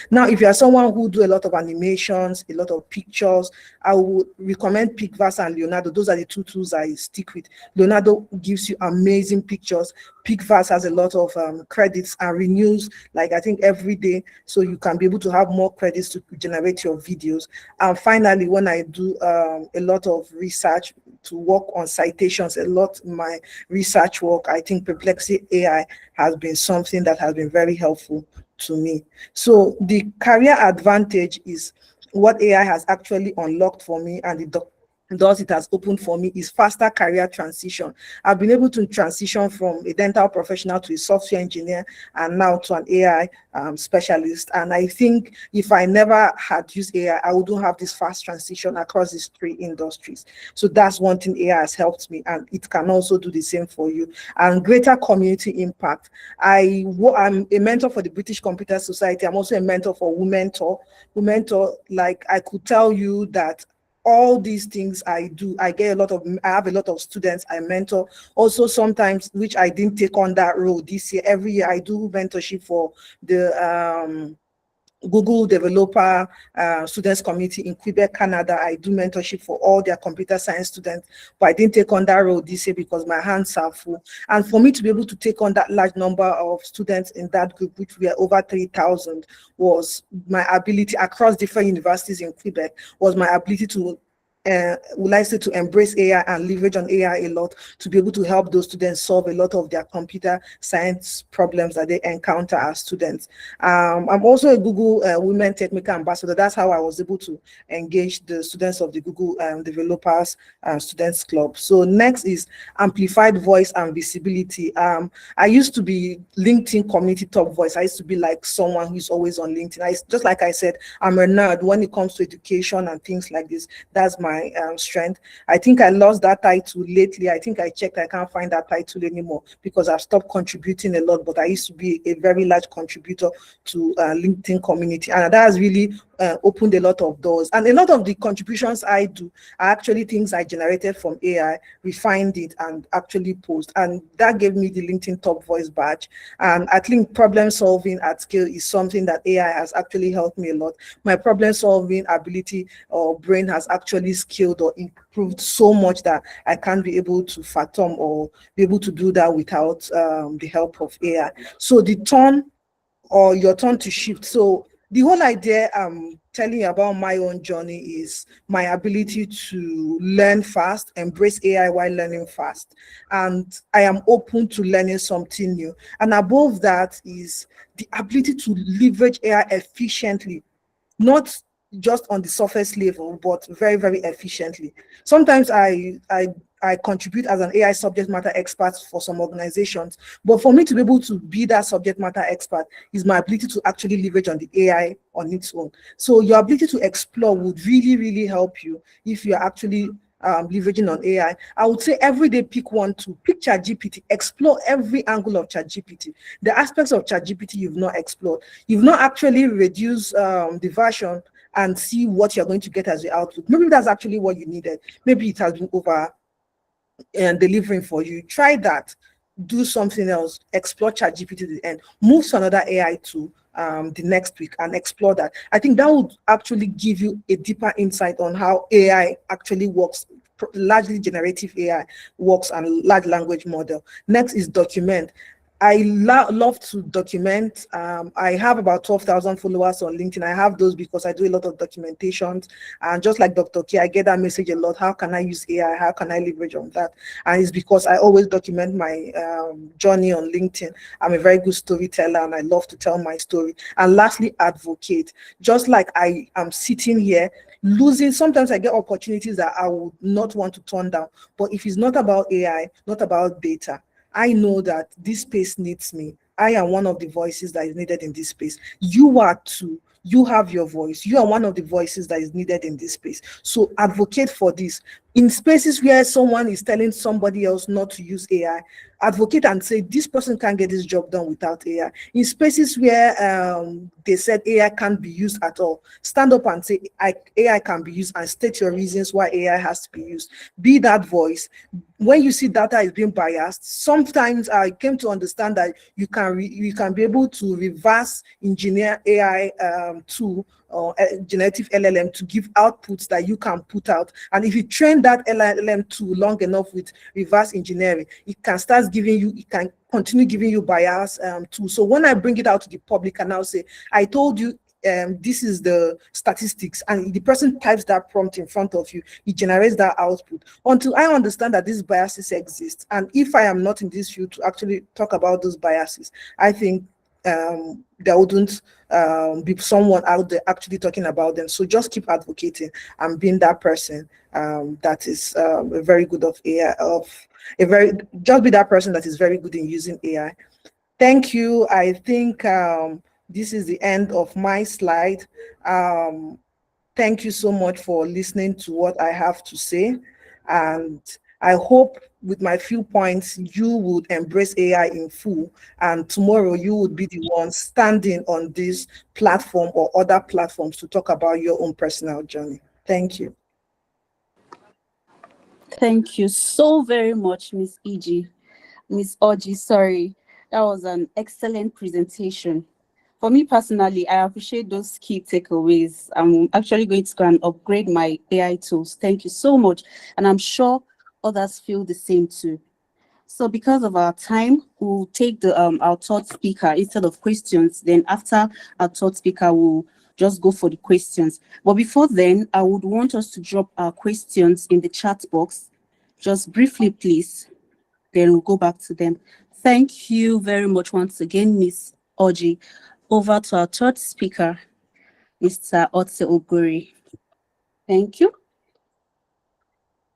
Now, if you are someone who do a lot of animations, a lot of pictures, I would recommend Picverse and Leonardo. Those are the two tools I stick with. Leonardo gives you amazing pictures. Picverse has a lot of credits and renews, like I think every day, so you can be able to have more credits to generate your videos. And finally, when I do a lot of research, to work on citations a lot in my research work. I think Perplexity AI has been something that has been very helpful to me. So the career advantage is what AI has actually unlocked for me, and the doors it has opened for me is faster career transition. I've been able to transition from a dental professional to a software engineer and now to an AI specialist. And I think if I never had used AI, I wouldn't have this fast transition across these 3 industries. So that's one thing AI has helped me, and it can also do the same for you. And greater community impact. I'm a mentor for the British Computer Society. I'm also a mentor for Womentor. Womentor, like I could tell you that all these things I do, I have a lot of students I mentor. Also sometimes, which I didn't take on that role this year, every year I do mentorship for the Google Developer Students Community in Quebec, Canada. I do mentorship for all their computer science students, but I didn't take on that role this year because my hands are full. And for me to be able to take on that large number of students in that group, which were over 3,000, was my ability across different universities in Quebec, was my ability to would I say to embrace AI and leverage on AI a lot to be able to help those students solve a lot of their computer science problems that they encounter as students. I'm also a Google Women Technical Ambassador. That's how I was able to engage the students of the Google Developers Students Club. So next is amplified voice and visibility. I used to be LinkedIn community top voice. I used to be like someone who's always on LinkedIn. Just like I said, I'm a nerd when it comes to education and things like this. That's my strength. I think I lost that title lately. I think I checked, I can't find that title anymore because I've stopped contributing a lot, but I used to be a very large contributor to LinkedIn community, and that has really opened a lot of doors. And a lot of the contributions I do are actually things I generated from AI, refined it, and actually post. And that gave me the LinkedIn Top Voice badge. And I think problem solving at scale is something that AI has actually helped me a lot. My problem solving ability or brain has actually scaled or improved so much that I can't be able to fathom or be able to do that without the help of AI. So the turn or your turn to shift. So the whole idea I'm telling you about my own journey is my ability to learn fast, embrace AI while learning fast. And I am open to learning something new. And above that is the ability to leverage AI efficiently, not just on the surface level, but very, very efficiently. Sometimes I contribute as an AI subject matter expert for some organizations, but for me to be able to be that subject matter expert is my ability to actually leverage on the AI on its own. So your ability to explore would really, really help you if you're actually leveraging on AI. I would say every day pick ChatGPT, explore every angle of ChatGPT. The aspects of ChatGPT you've not explored. You've not actually reduced the version and see what you're going to get as the output. Maybe that's actually what you needed. Maybe it has been over and delivering for you. Try that. Do something else. Explore ChatGPT to the end. Move to another AI tool the next week and explore that. I think that would actually give you a deeper insight on how AI actually works, largely generative AI works, and large language model. Next is document. I love to document. I have about 12,000 followers on LinkedIn. I have those because I do a lot of documentations. And just like Dr. K, I get that message a lot. How can I use AI? How can I leverage on that? And it's because I always document my journey on LinkedIn. I'm a very good storyteller and I love to tell my story. And lastly, advocate. Just like I am sitting here, sometimes I get opportunities that I would not want to turn down. But if it's not about AI, not about data, I know that this space needs me. I am one of the voices that is needed in this space. You are too. You have your voice. You are one of the voices that is needed in this space. So advocate for this. In spaces where someone is telling somebody else not to use AI, advocate and say, this person can't get this job done without AI. In spaces where they said AI can't be used at all, stand up and say AI can be used and state your reasons why AI has to be used. Be that voice. When you see data is being biased, sometimes I came to understand that you can be able to reverse engineer AI tool or generative LLM to give outputs that you can put out. And if you train that LLM tool long enough with reverse engineering, it can start giving you, it can continue giving you bias too. So when I bring it out to the public and I'll say, I told you this is the statistics, and the person types that prompt in front of you, it generates that output. Until I understand that these biases exist, and if I am not in this field to actually talk about those biases, I think there wouldn't be someone out there actually talking about them. So just keep advocating and being that person that is very good of AI, just be that person that is very good in using AI. Thank you. I think this is the end of my slide. Thank you so much for listening to what I have to say. And I hope with my few points, you would embrace AI in full. And tomorrow you would be the one standing on this platform or other platforms to talk about your own personal journey. Thank you. Thank you so very much, Miss Miss Oji, sorry. That was an excellent presentation. For me personally, I appreciate those key takeaways. I'm actually going to go and upgrade my AI tools. Thank you so much. And I'm sure others feel the same too. So because of our time, we'll take our third speaker instead of questions. Then after our third speaker, we'll just go for the questions. But before then, I would want us to drop our questions in the chat box. Just briefly, please. Then we'll go back to them. Thank you very much once again, Miss Oji. Over to our third speaker, Mr. Otse Oguri. Thank you.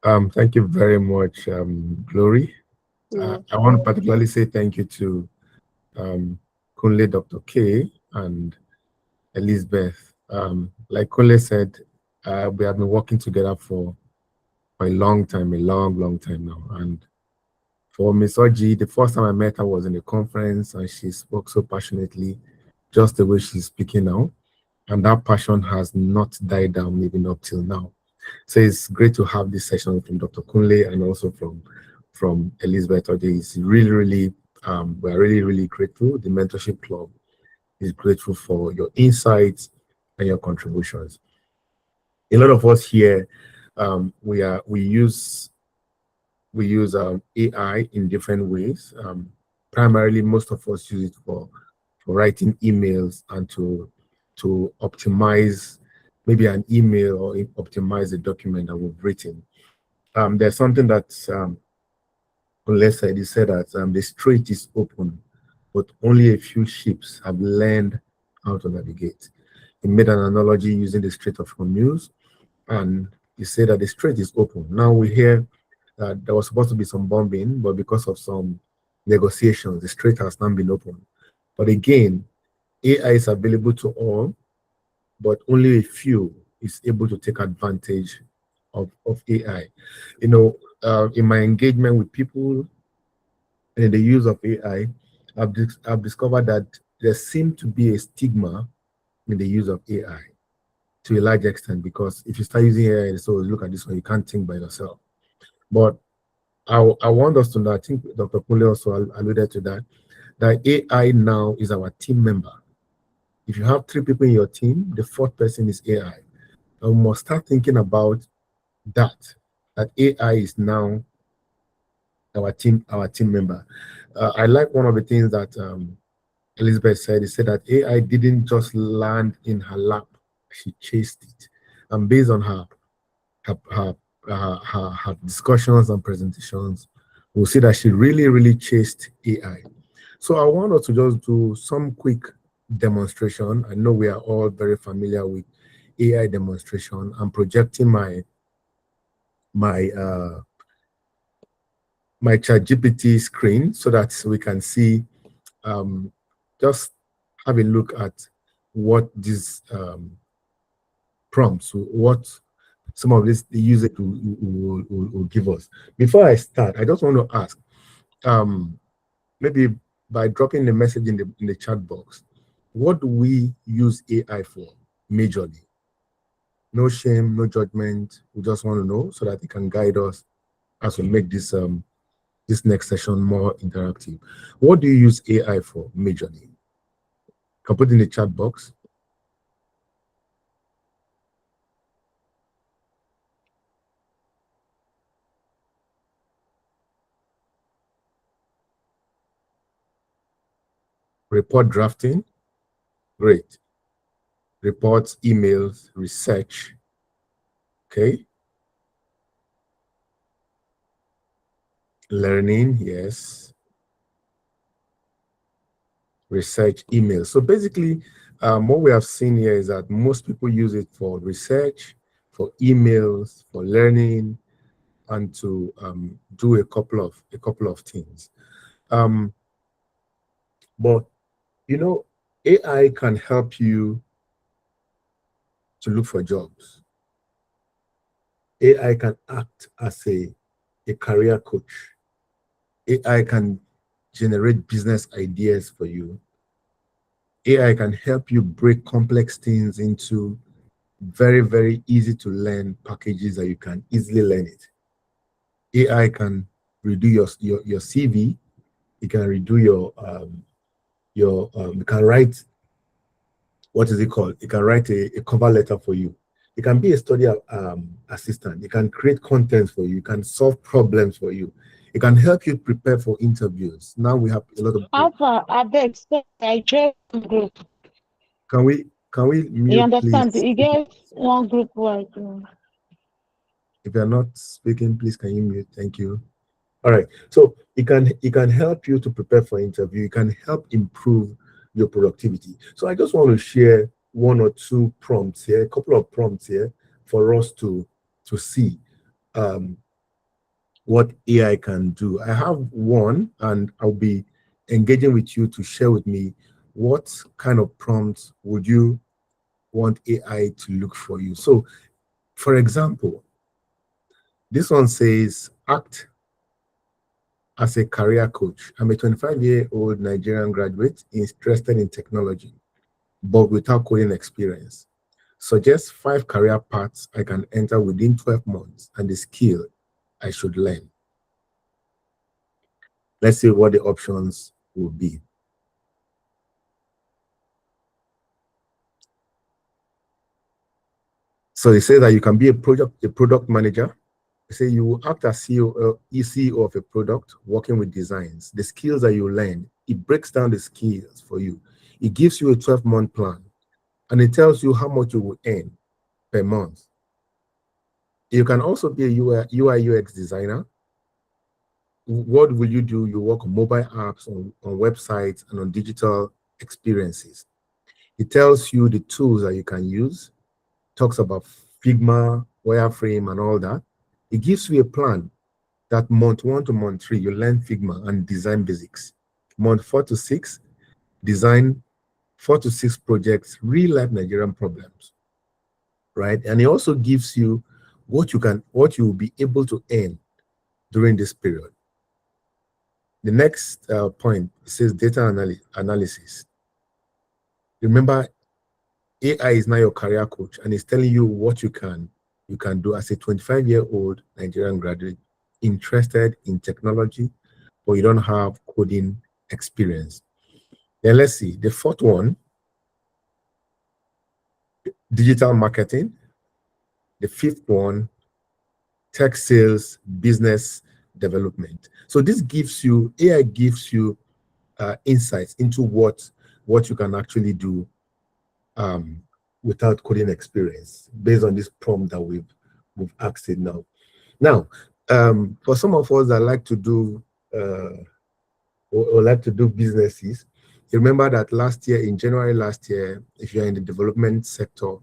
Thank you very much, Glory. I want to particularly say thank you to Kunle, Dr. K, and Elizabeth. Like Kunle said, we have been working together for a long time, a long time now. And for Miss Oji, the first time I met her was in a conference, and she spoke so passionately, just the way she's speaking now. And that passion has not died down even up till now. So it's great to have this session from Dr. Kunle and also from Elizabeth Oji. It's really, we're really grateful. The Mentorship Club is grateful for your insights and your contributions. A lot of us here, we use AI in different ways. Primarily, most of us use it for writing emails and to optimize maybe an email or optimize a document that we've written. There's something that Kunle said. He said that the strait is open, but only a few ships have learned how to navigate. He made an analogy using the Strait of Hormuz, and he said that the strait is open. Now we hear that there was supposed to be some bombing, but because of some negotiations, the strait has not been opened. But again, AI is available to all, but only a few is able to take advantage of AI. You know, in my engagement with people in the use of AI, I've discovered that there seems to be a stigma in the use of AI to a large extent, because if you start using AI, so look at this one, you can't think by yourself. But I want us to know, I think Dr. Kunle also alluded to that AI now is our team member. If you have 3 people in your team, the 4th person is AI. And we must start thinking about that AI is now our team member. I like one of the things that Elizabeth said. He said that AI didn't just land in her lap, she chased it. And based on her discussions and presentations, we'll see that she really chased AI. So I want us to just do some quick demonstration. I know we are all very familiar with AI demonstration. I'm projecting my ChatGPT screen so that we can see, just have a look at what these prompts, what some of this the user will give us. Before I start, I just want to ask, maybe by dropping the message in the chat box, what do we use AI for majorly? No shame, no judgment. We just want to know so that it can guide us as we make this this next session more interactive. What do you use AI for majorly? You can put in the chat box. Report drafting, great. reports, emails, research. Okay. Learning, yes. Research, email. So basically, what we have seen here is that most people use it for research, for emails, for learning, and to do a couple of things. But you know, AI can help you to look for jobs. AI can act as a career coach. AI can generate business ideas for you. AI can help you break complex things into very, very easy to learn packages that you can easily learn it. AI can redo your CV. It can redo you can write, what is it called? It can write a cover letter for you. It can be a study assistant. It can create content for you. It can solve problems for you. It can help you prepare for interviews. Now we have a lot of. Alpha, I beg, I join group. Can we mute, You understand? please? You get one group wide. If you're not speaking, please can you mute? Thank you. All right. So it can help you to prepare for interview. It can help improve your productivity. So I just want to share one or two prompts here, a couple of prompts here for us to see what AI can do. I have one, and I'll be engaging with you to share with me what kind of prompts would you want AI to look for you. So, for example, this one says, act as a career coach. I'm a 25-year-old Nigerian graduate interested in technology, but without coding experience. Suggest 5 career paths I can enter within 12 months and the skill I should learn. Let's see what the options will be. So it says that you can be a product manager. Say you will act as CEO of a product, working with designs. The skills that you learn, it breaks down the skills for you. It gives you a 12-month plan, and it tells you how much you will earn per month. You can also be a UI UX designer. What will you do? You work on mobile apps, on websites, and on digital experiences. It tells you the tools that you can use, talks about Figma, wireframe, and all that. It gives you a plan that month 1 to month 3, you learn Figma and design basics. Month 4 to 6, design 4 to 6 projects, real-life Nigerian problems, right? And it also gives you what you will be able to earn during this period. The next point says data analysis. Remember, AI is now your career coach, and it's telling you what you can do as a 25-year-old Nigerian graduate interested in technology, but you don't have coding experience. Then let's see, the 4th one, digital marketing. The 5th one, tech sales, business development. So this gives you, AI gives you insights into what you can actually do without coding experience, based on this prompt that we've asked it now. Now, for some of us that like to do or like to do businesses, you remember that in January last year, if you're in the development sector,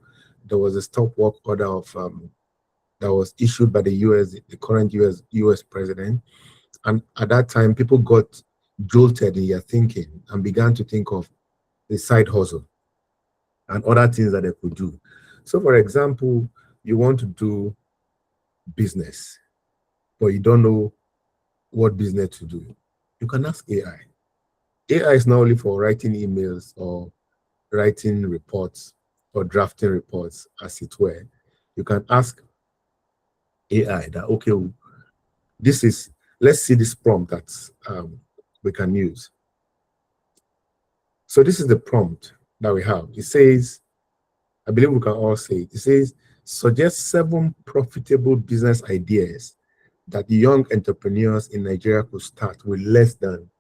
there was a stop work order of that was issued by the current US president, and at that time, people got jolted in their thinking and began to think of the side hustle and other things that they could do. So, for example, you want to do business, but you don't know what business to do. You can ask AI. AI is not only for writing emails or writing reports or drafting reports, as it were. You can ask AI that, okay, let's see this prompt that we can use. So this is the prompt that we have. It says, I believe we can all say it. It says, suggest 7 profitable business ideas that young entrepreneurs in Nigeria could start with less than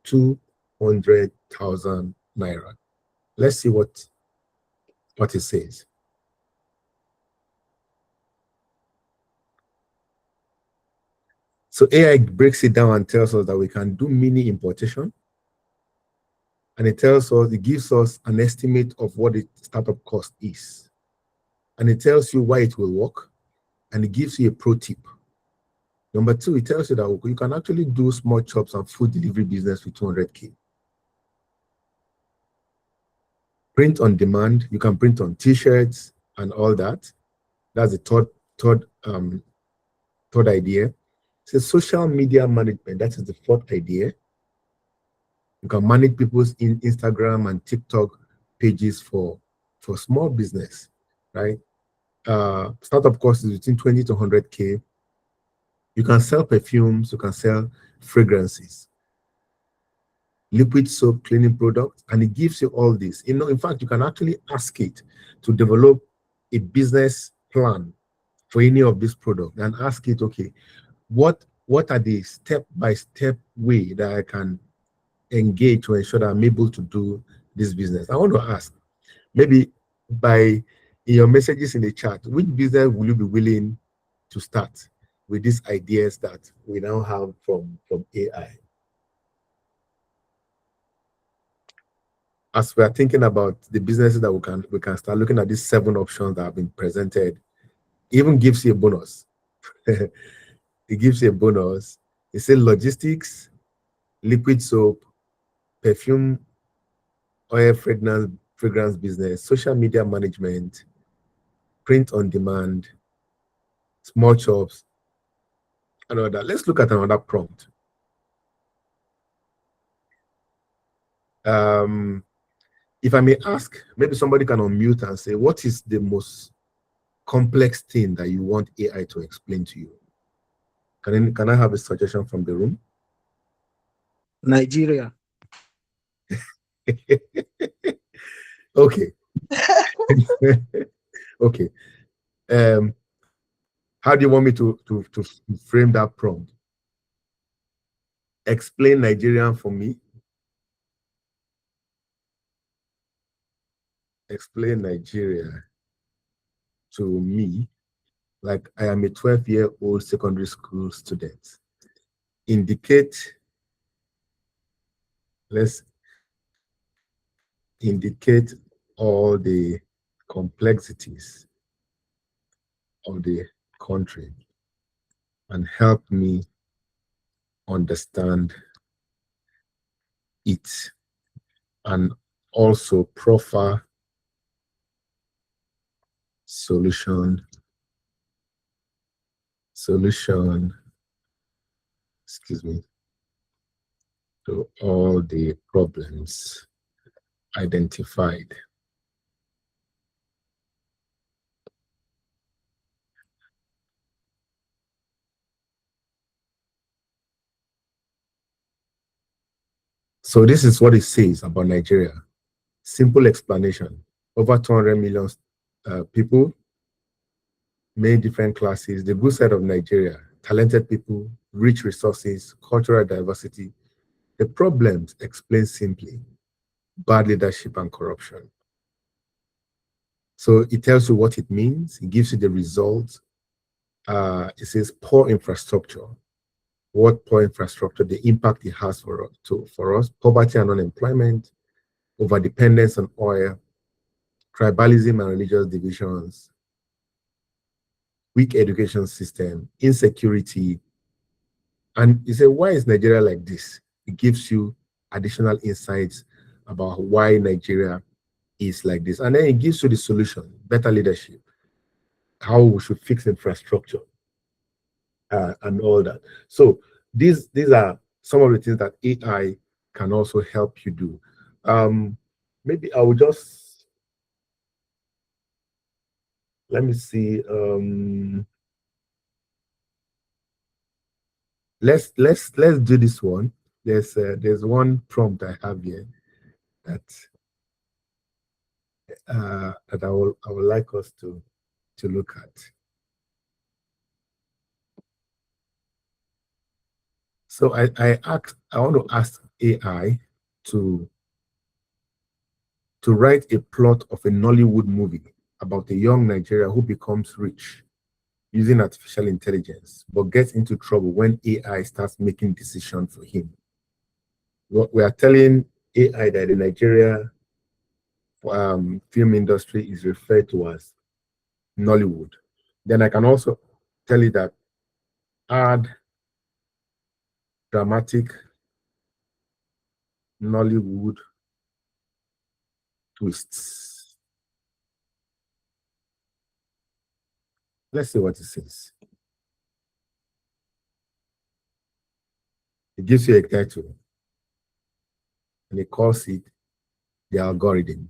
200,000 naira. Let's see what what it says. So AI breaks it down and tells us that we can do mini importation. And it gives us an estimate of what the startup cost is. And it tells you why it will work. And it gives you a pro tip. Number two, it tells you that you can actually do small chops and food delivery business with 200K. Print on demand, you can print on t-shirts and all that. That's the third idea. So social media management, that is the fourth idea. You can manage people's Instagram and TikTok pages for small business, right? Startup cost is between 20 to 100K. You can sell perfumes, you can sell fragrances, liquid soap cleaning products, and it gives you all this. In fact, you can actually ask it to develop a business plan for any of these products and ask it, okay, what are the step-by-step way that I can engage to ensure that I'm able to do this business? I want to ask, maybe in your messages in the chat, which business will you be willing to start with these ideas that we now have from AI? As we are thinking about the businesses that we can start looking at these 7 options that have been presented, it even gives you a bonus. It gives you a bonus. It says logistics, liquid soap, perfume, oil fragrance business, social media management, print on demand, small shops, and all that. Let's look at another prompt. If I may ask, maybe somebody can unmute and say, what is the most complex thing that you want AI to explain to you? Can I have a suggestion from the room? Nigeria. Okay. Okay. How do you want me to frame that prompt? Explain Nigerian for me. Explain Nigeria to me like I am a 12-year-old secondary school student. Let's indicate all the complexities of the country and help me understand it, and also proffer solution, excuse me, to all the problems identified. So this is what it says about Nigeria. Simple explanation. Over 200 million people, many different classes, the good side of Nigeria, talented people, rich resources, cultural diversity. The problems explained simply: bad leadership and corruption. So it tells you what it means. It gives you the results. It says poor infrastructure. What poor infrastructure, the impact it has for us, poverty and unemployment, overdependence on oil, tribalism and religious divisions, weak education system, insecurity. And you say, why is Nigeria like this? It gives you additional insights about why Nigeria is like this. And then it gives you the solution: better leadership, how we should fix infrastructure, and all that. So these are some of the things that AI can also help you do. Maybe I will just, let me see. Let's do this one. There's one prompt I have here that I would like us to look at. So I want to ask AI to to write a plot of a Nollywood movie about a young Nigerian who becomes rich using artificial intelligence, but gets into trouble when AI starts making decisions for him. We are telling AI that the Nigeria film industry is referred to as Nollywood. Then I can also tell you that add dramatic Nollywood twists. Let's see what it says. It gives you a title and it calls it the algorithm.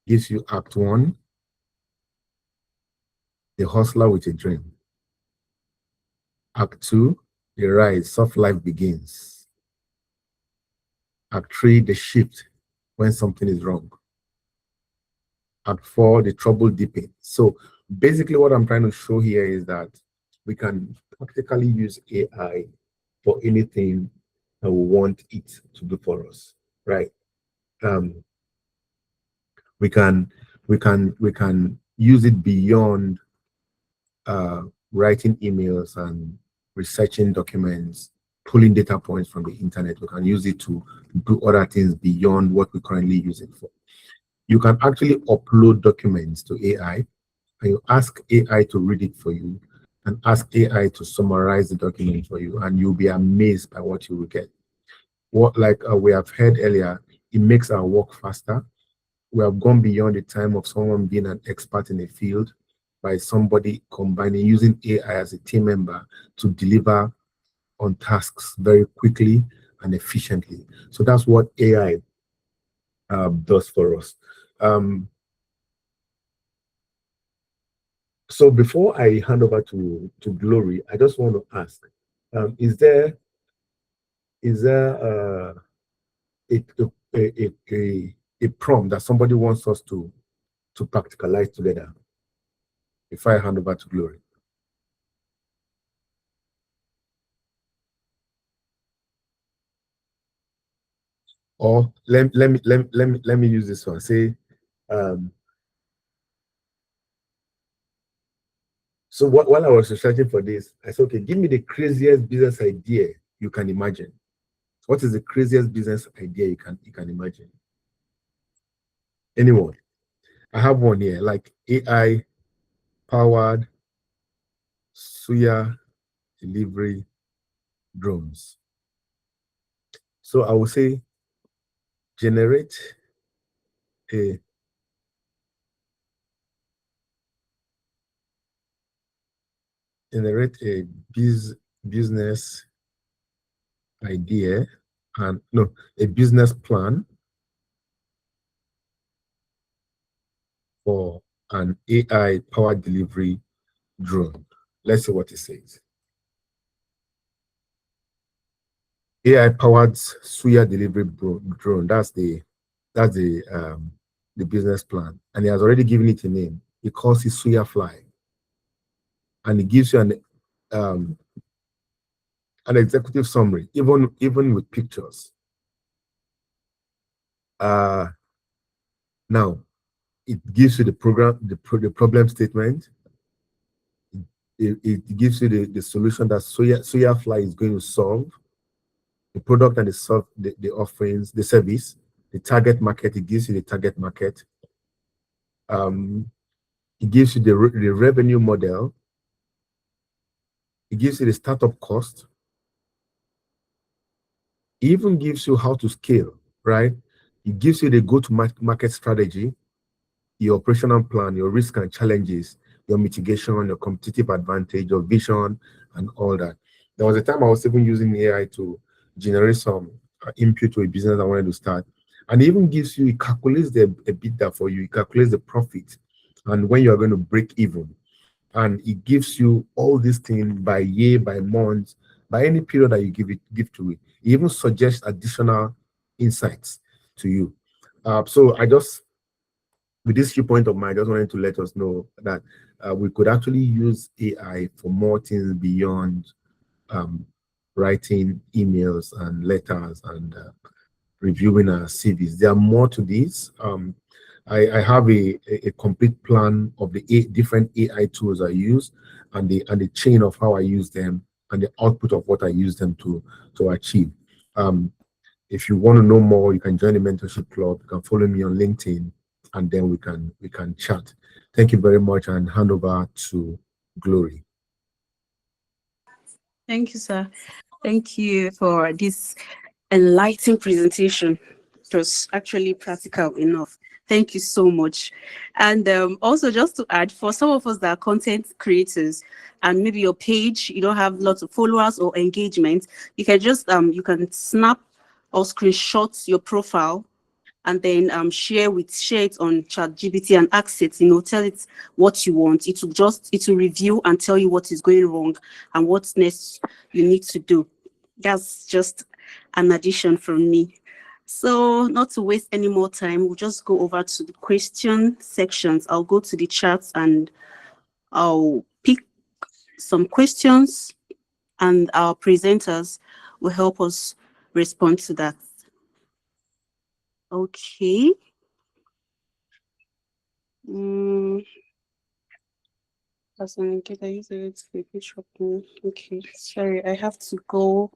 Gives you Act 1, the hustler with a dream. Act 2, the rise, soft life begins. Act 3, the shift, when something is wrong. Act 4, the trouble deepens. So basically what I'm trying to show here is that we can practically use AI for anything that we want it to do for us, right? We can use it beyond writing emails and researching documents, pulling data points from the internet. We can use it to do other things beyond what we currently use it for. You can actually upload documents to AI, and you ask AI to read it for you, and ask AI to summarize the document for you, and you'll be amazed by what you will get. Like we have heard earlier, it makes our work faster. We have gone beyond the time of someone being an expert in a field by somebody combining using AI as a team member to deliver on tasks very quickly and efficiently. So that's what AI does for us. So before I hand over to Glory, I just want to ask, is there a prompt that somebody wants us to practicalize together before I hand over to Glory? Or let me use this one. Say, so while I was researching for this, I said, okay, give me the craziest business idea you can imagine. What is the craziest business idea you can imagine? Anyone? I have one here, like AI powered suya delivery drones. So I will say generate a business idea and a business plan for an AI powered delivery drone. Let's see what it says. AI powered suya delivery drone. That's the business plan, and he has already given it a name. He calls it Suya Fly, and it gives you an executive summary, even with pictures. Now it gives you the problem statement. It gives you the solution that Suya Fly is going to solve, the product and the offerings, the service, the target market. It gives you the target market. It gives you the revenue model. It gives you the startup cost. It even gives you how to scale, right? It gives you the go-to-market strategy, your operational plan, your risk and challenges, your mitigation, your competitive advantage, your vision, and all that. There was a time I was even using AI to generate some input to a business I wanted to start. And it even gives you, it calculates the EBITDA for you, it calculates the profit, and when you're going to break even. And it gives you all these things by year, by month, by any period that you give to it. It even suggests additional insights to you. So I just, with this viewpoint of mine, I just wanted to let us know that we could actually use AI for more things beyond writing emails and letters and reviewing our CVs. There are more to this. I have a complete plan of the different AI tools I use and the chain of how I use them and the output of what I use them to achieve. If you want to know more, you can join the mentorship club. You can follow me on LinkedIn, and then we can chat. Thank you very much, and hand over to Glory. Thank you, sir. Thank you for this enlightening presentation. It was actually practical enough. Thank you so much. And also, just to add, for some of us that are content creators, and maybe your page, you don't have lots of followers or engagement, you can just you can snap or screenshot your profile and then share it on ChatGPT and ask it, tell it what you want. It will review and tell you what is going wrong and what's next you need to do. That's just an addition from me. So not to waste any more time, we'll just go over to the question sections. I'll go to the chats and I'll pick some questions and our presenters will help us respond to that. Okay. Okay, sorry, I have to go.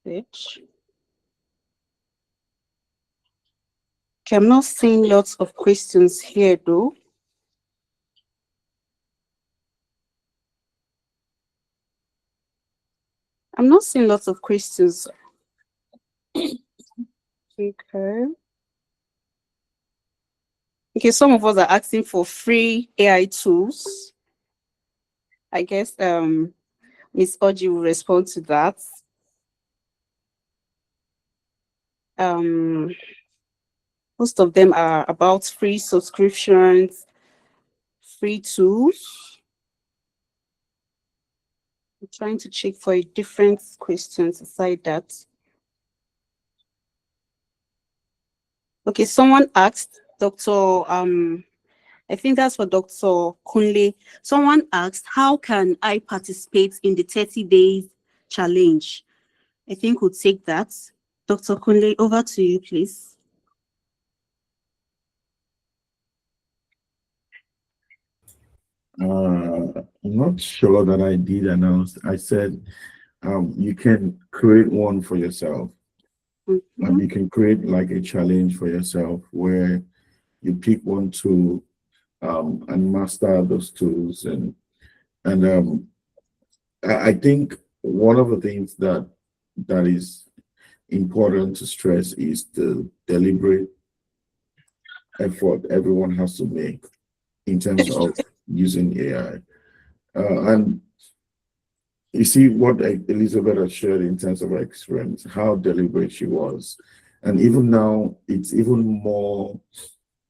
Okay, I'm not seeing lots of questions here though. I'm not seeing lots of questions. Okay. Okay, some of us are asking for free AI tools. I guess Ms. Oji will respond to that. Most of them are about free subscriptions, free tools. I'm trying to check for different questions aside that. Okay, someone asked Dr. I think that's for Dr. Kunle. Someone asked, how can I participate in the 30 days challenge? I think we'll take that. Dr. Kunle, over to you, please. I'm not sure that I did announce. I said you can create one for yourself. And you can create like a challenge for yourself where you pick one tool and master those tools. And I think one of the things that is important to stress is the deliberate effort everyone has to make in terms of using AI. And you see what Elizabeth has shared in terms of her experience, how deliberate she was. And even now, it's even more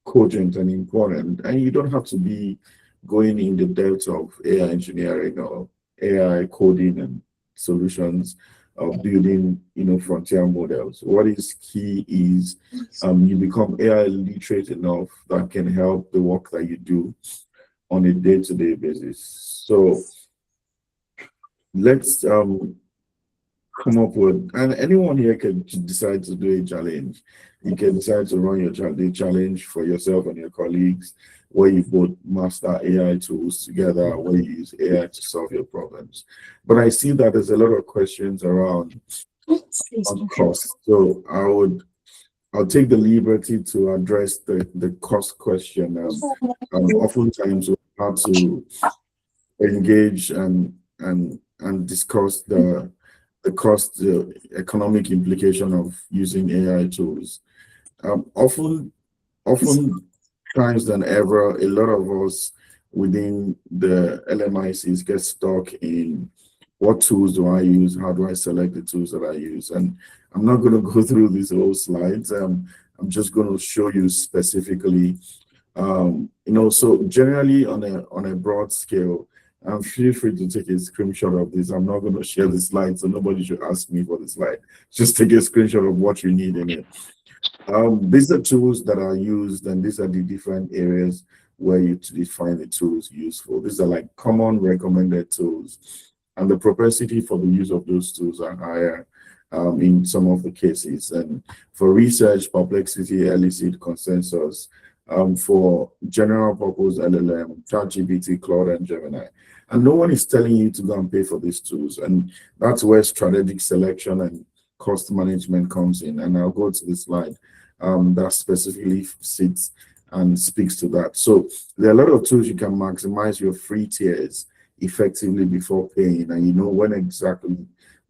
cogent and important. And you don't have to be going in the depths of AI engineering or AI coding and solutions of building, frontier models. What is key is you become AI literate enough that can help the work that you do on a day-to-day basis. So let's come up with, and anyone here can decide to do a challenge. You can decide to run the challenge for yourself and your colleagues, where you both master AI tools together, where you use AI to solve your problems. But I see that there's a lot of questions around on cost. So I'll take the liberty to address the cost question. Oftentimes we have to engage and discuss the cost, the economic implication of using AI tools. Often times than ever, a lot of us within the LMICs get stuck in what tools do I use? How do I select the tools that I use? And I'm not going to go through these whole slides. I'm just going to show you specifically. So generally on a broad scale, feel free to take a screenshot of this. I'm not going to share the slide, so nobody should ask me for the slide. Just take a screenshot of what you need in it. These are tools that are used, and these are the different areas where you define the tools useful. These are like common recommended tools. and the propensity for the use of those tools are higher in some of the cases. And for research, Perplexity, Elicit, Consensus, for general purpose LLM, ChatGPT, Claude, and Gemini. And no one is telling you to go and pay for these tools. And that's where strategic selection and cost management comes in. And I'll go to the slide that specifically sits and speaks to that. So there are a lot of tools you can maximize your free tiers effectively before paying, and you know when exactly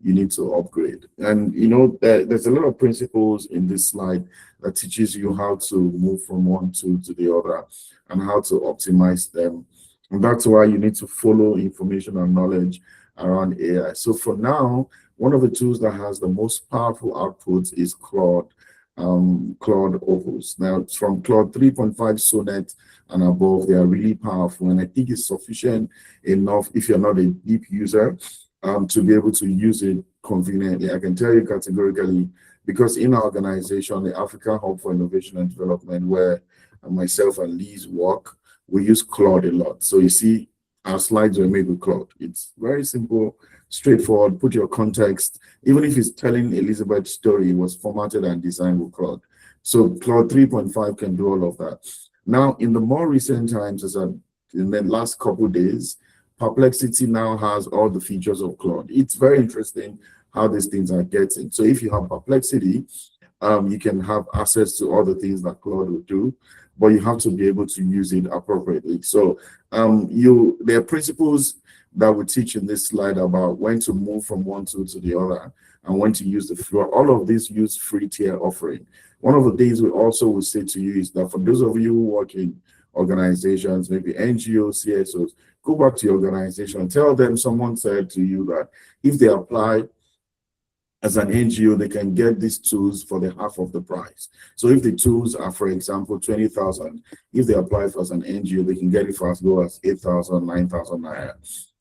you need to upgrade. And you know there's a lot of principles in this slide that teaches you how to move from one tool to the other and how to optimize them. And that's why you need to follow information and knowledge around AI. So for now, one of the tools that has the most powerful outputs is Claude Opus. Now, from Claude 3.5 Sonnet and above, they are really powerful, and I think it's sufficient enough if you're not a deep user to be able to use it conveniently. I can tell you categorically, because in our organization, the African Hub for Innovation and Development, where myself and Liz work, we use Claude a lot. So you see, our slides were made with Claude. It's very simple, straightforward. Put your context. Even if it's telling Elizabeth's story, it was formatted and designed with Claude. So Claude 3.5 can do all of that. Now, in the more recent times, in the last couple of days, Perplexity now has all the features of Claude. It's very interesting how these things are getting. So if you have Perplexity, you can have access to all the things that Claude would do, but you have to be able to use it appropriately. So there are principles that we teach in this slide about when to move from one tool to the other and when to use the floor. All of these use free tier offering. One of the things we also will say to you is that for those of you who work in organizations, maybe NGOs, CSOs, go back to your organization, tell them someone said to you that if they apply as an NGO, they can get these tools for the half of the price. So if the tools are, for example, 20,000, if they apply for as an NGO, they can get it for as low as 8,000, 9,000 naira.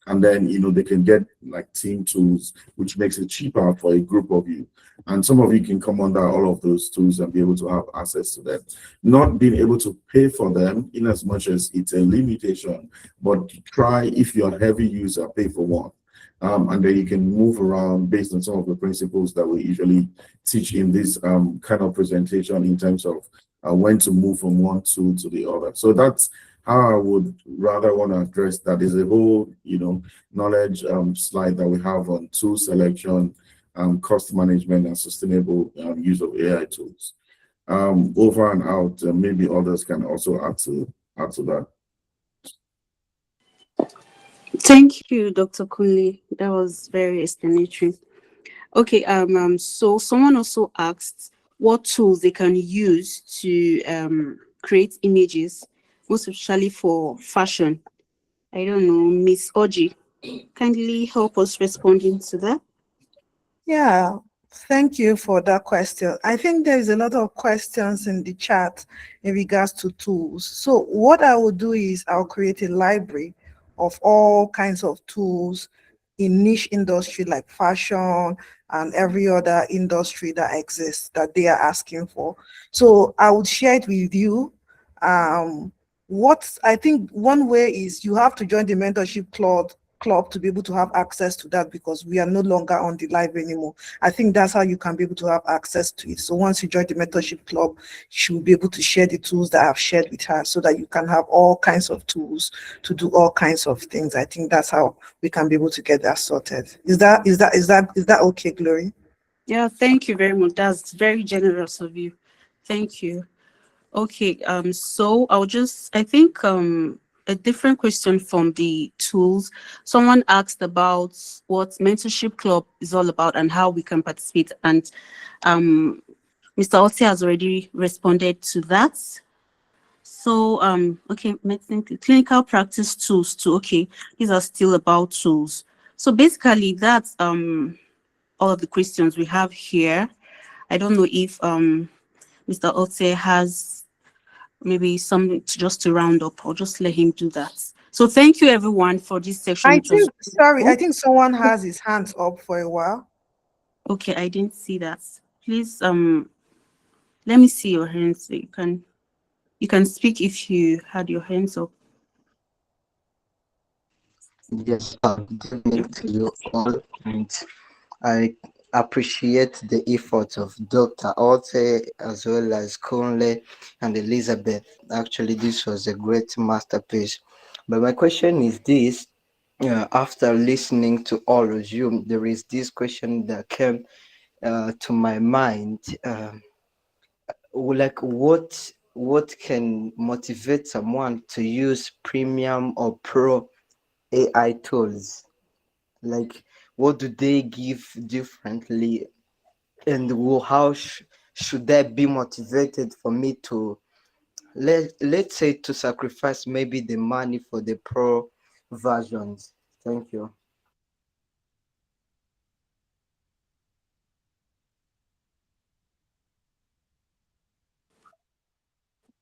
And then, you know, they can get like team tools, which makes it cheaper for a group of you. And some of you can come under all of those tools and be able to have access to them. Not being able to pay for them in as much as it's a limitation, but try, if you're a heavy user, pay for one. And then you can move around based on some of the principles that we usually teach in this kind of presentation in terms of when to move from one tool to the other. So that's how I would rather want to address that. Is a whole, you know, knowledge slide that we have on tool selection, cost management, and sustainable use of AI tools. Over and out, maybe others can also add to that. Thank you, Dr. Kunle. That was very explanatory. Okay, so someone also asked what tools they can use to create images, most especially for fashion. I don't know, Miss Oji, kindly help us responding to that. Yeah, thank you for that question. I think there is a lot of questions in the chat in regards to tools. So what I will do is I'll create a library of all kinds of tools in niche industry like fashion and every other industry that exists that they are asking for. So I would share it with you. What I think one way is you have to join the mentorship club to be able to have access to that, because we are no longer on the live anymore. I think that's how you can be able to have access to it. So once you join the mentorship club, she will be able to share the tools that I've shared with her so that you can have all kinds of tools to do all kinds of things. I think that's how we can be able to get that sorted. Is that okay, Glory? Yeah, thank you very much. That's very generous of you. Thank you. Okay, so I think a different question from the tools. Someone asked about what mentorship club is all about and how we can participate. And Mr. Oti has already responded to that. So, okay, medicine, clinical practice tools too. Okay, these are still about tools. So basically that's all of the questions we have here. I don't know if Mr. Oti has maybe something to round up, or just let him do that. So thank you everyone for this section. I think someone has his hands up for a while. Okay, I didn't see that. Please let me see your hands. You can speak if you had your hands up. Yes, good evening to you all, and I appreciate the effort of Dr. Ote as well as Conley and Elizabeth. Actually, this was a great masterpiece. But my question is this: after listening to all of you, there is this question that came to my mind. Like, what can motivate someone to use premium or pro AI tools? Like, what do they give differently, and should I be motivated for me to let's say to sacrifice maybe the money for the pro versions? Thank you.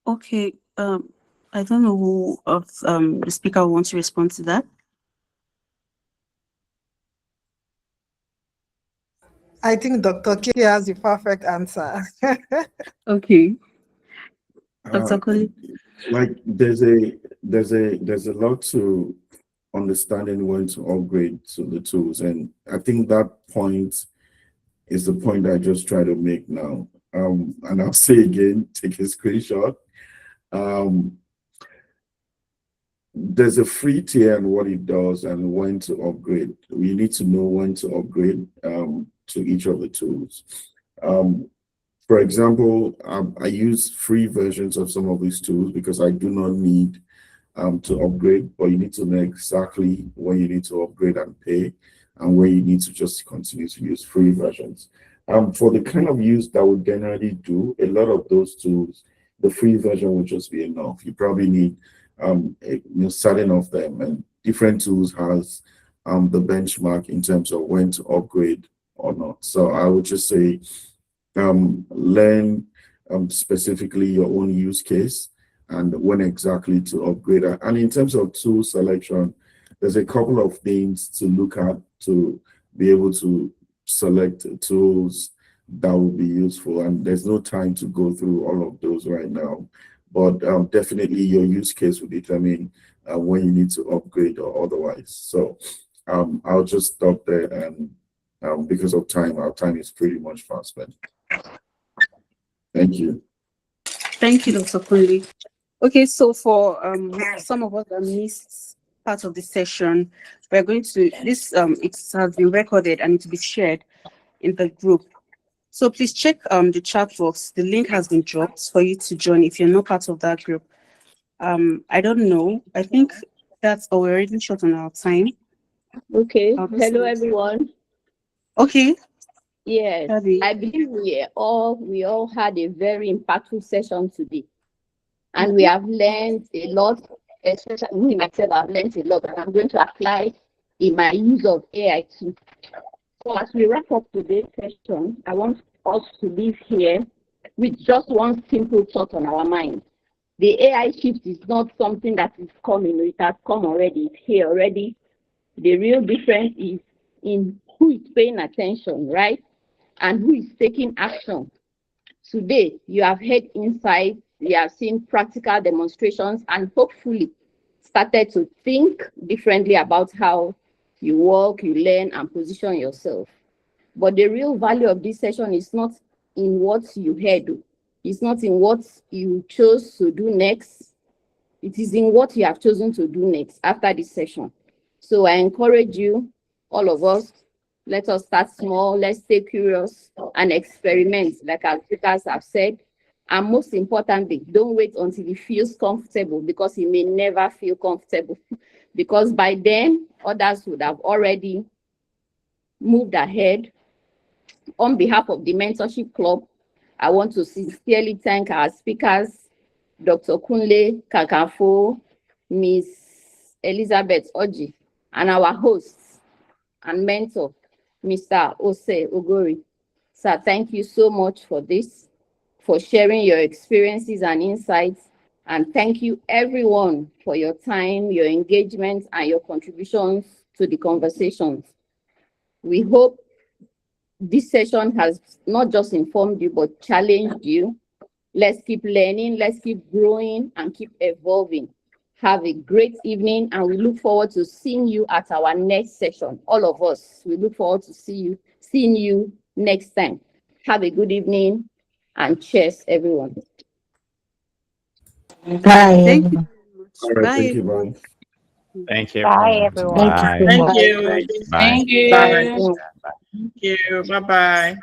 Okay. I don't know who of the speaker wants to respond to that. I think Dr. K has the perfect answer. Okay. Uh, Dr. Koli. like there's a lot to understanding when to upgrade to the tools, and I think that point is the point I just try to make now. And I'll say again, take a screenshot. Um, there's a free tier and what it does and when to upgrade. We need to know when to upgrade to each of the tools. For example, I use free versions of some of these tools because I do not need to upgrade, but you need to know exactly when you need to upgrade and pay and where you need to just continue to use free versions. For the kind of use that we generally do, a lot of those tools, the free version will just be enough. You probably need certain of them, and different tools has the benchmark in terms of when to upgrade or not. So I would just say learn specifically your own use case and when exactly to upgrade. And in terms of tool selection, there's a couple of things to look at to be able to select tools that will be useful. And there's no time to go through all of those right now. But definitely your use case will determine when you need to upgrade or otherwise. So I'll just stop there, and because of time, our time is pretty much fast spent. Thank you. Thank you, Dr. Koli. Okay, so for some of us that missed part of the session, we're going to this it has been recorded and to be shared in the group. So please check the chat box. The link has been dropped for you to join if you're not part of that group. I don't know. I think that's already short on our time. Okay. Hello, everyone. Okay. Yes, Abby. I believe we all had a very impactful session today, and we have learned a lot. Especially me myself, I've learned a lot, and I'm going to apply in my use of AI too. So as we wrap up today's session, I want us to leave here with just one simple thought on our mind. The AI shift is not something that is coming; it has come already. It's here already. The real difference is in who is paying attention, right? And who is taking action. Today, you have heard insights, you have seen practical demonstrations, and hopefully started to think differently about how you work, you learn, and position yourself. But the real value of this session is not in what you heard, it's not in what you chose to do next, it is in what you have chosen to do next after this session. So I encourage you, all of us, let us start small, let's stay curious and experiment, like our speakers have said. And most importantly, don't wait until it feels comfortable, because it may never feel comfortable. Because by then, others would have already moved ahead. On behalf of the Mentorship Club, I want to sincerely thank our speakers, Dr. Kunle Kakafo, Ms. Elizabeth Oji, and our hosts and mentor, Mr. Ose Ogori. Sir, thank you so much for this, for sharing your experiences and insights. And thank you everyone for your time, your engagement, and your contributions to the conversations. We hope this session has not just informed you, but challenged you. Let's keep learning, let's keep growing, and keep evolving. Have a great evening, and we look forward to seeing you at our next session. All of us, we look forward to seeing you next time. Have a good evening, and cheers, everyone. Bye. Thank you. All right, Bye, thank you, everyone. bye. Thank you. Bye, everyone. everyone. Thank you so Bye. much. Thank you. Bye. Thank you. Bye. Thank you. Bye-bye.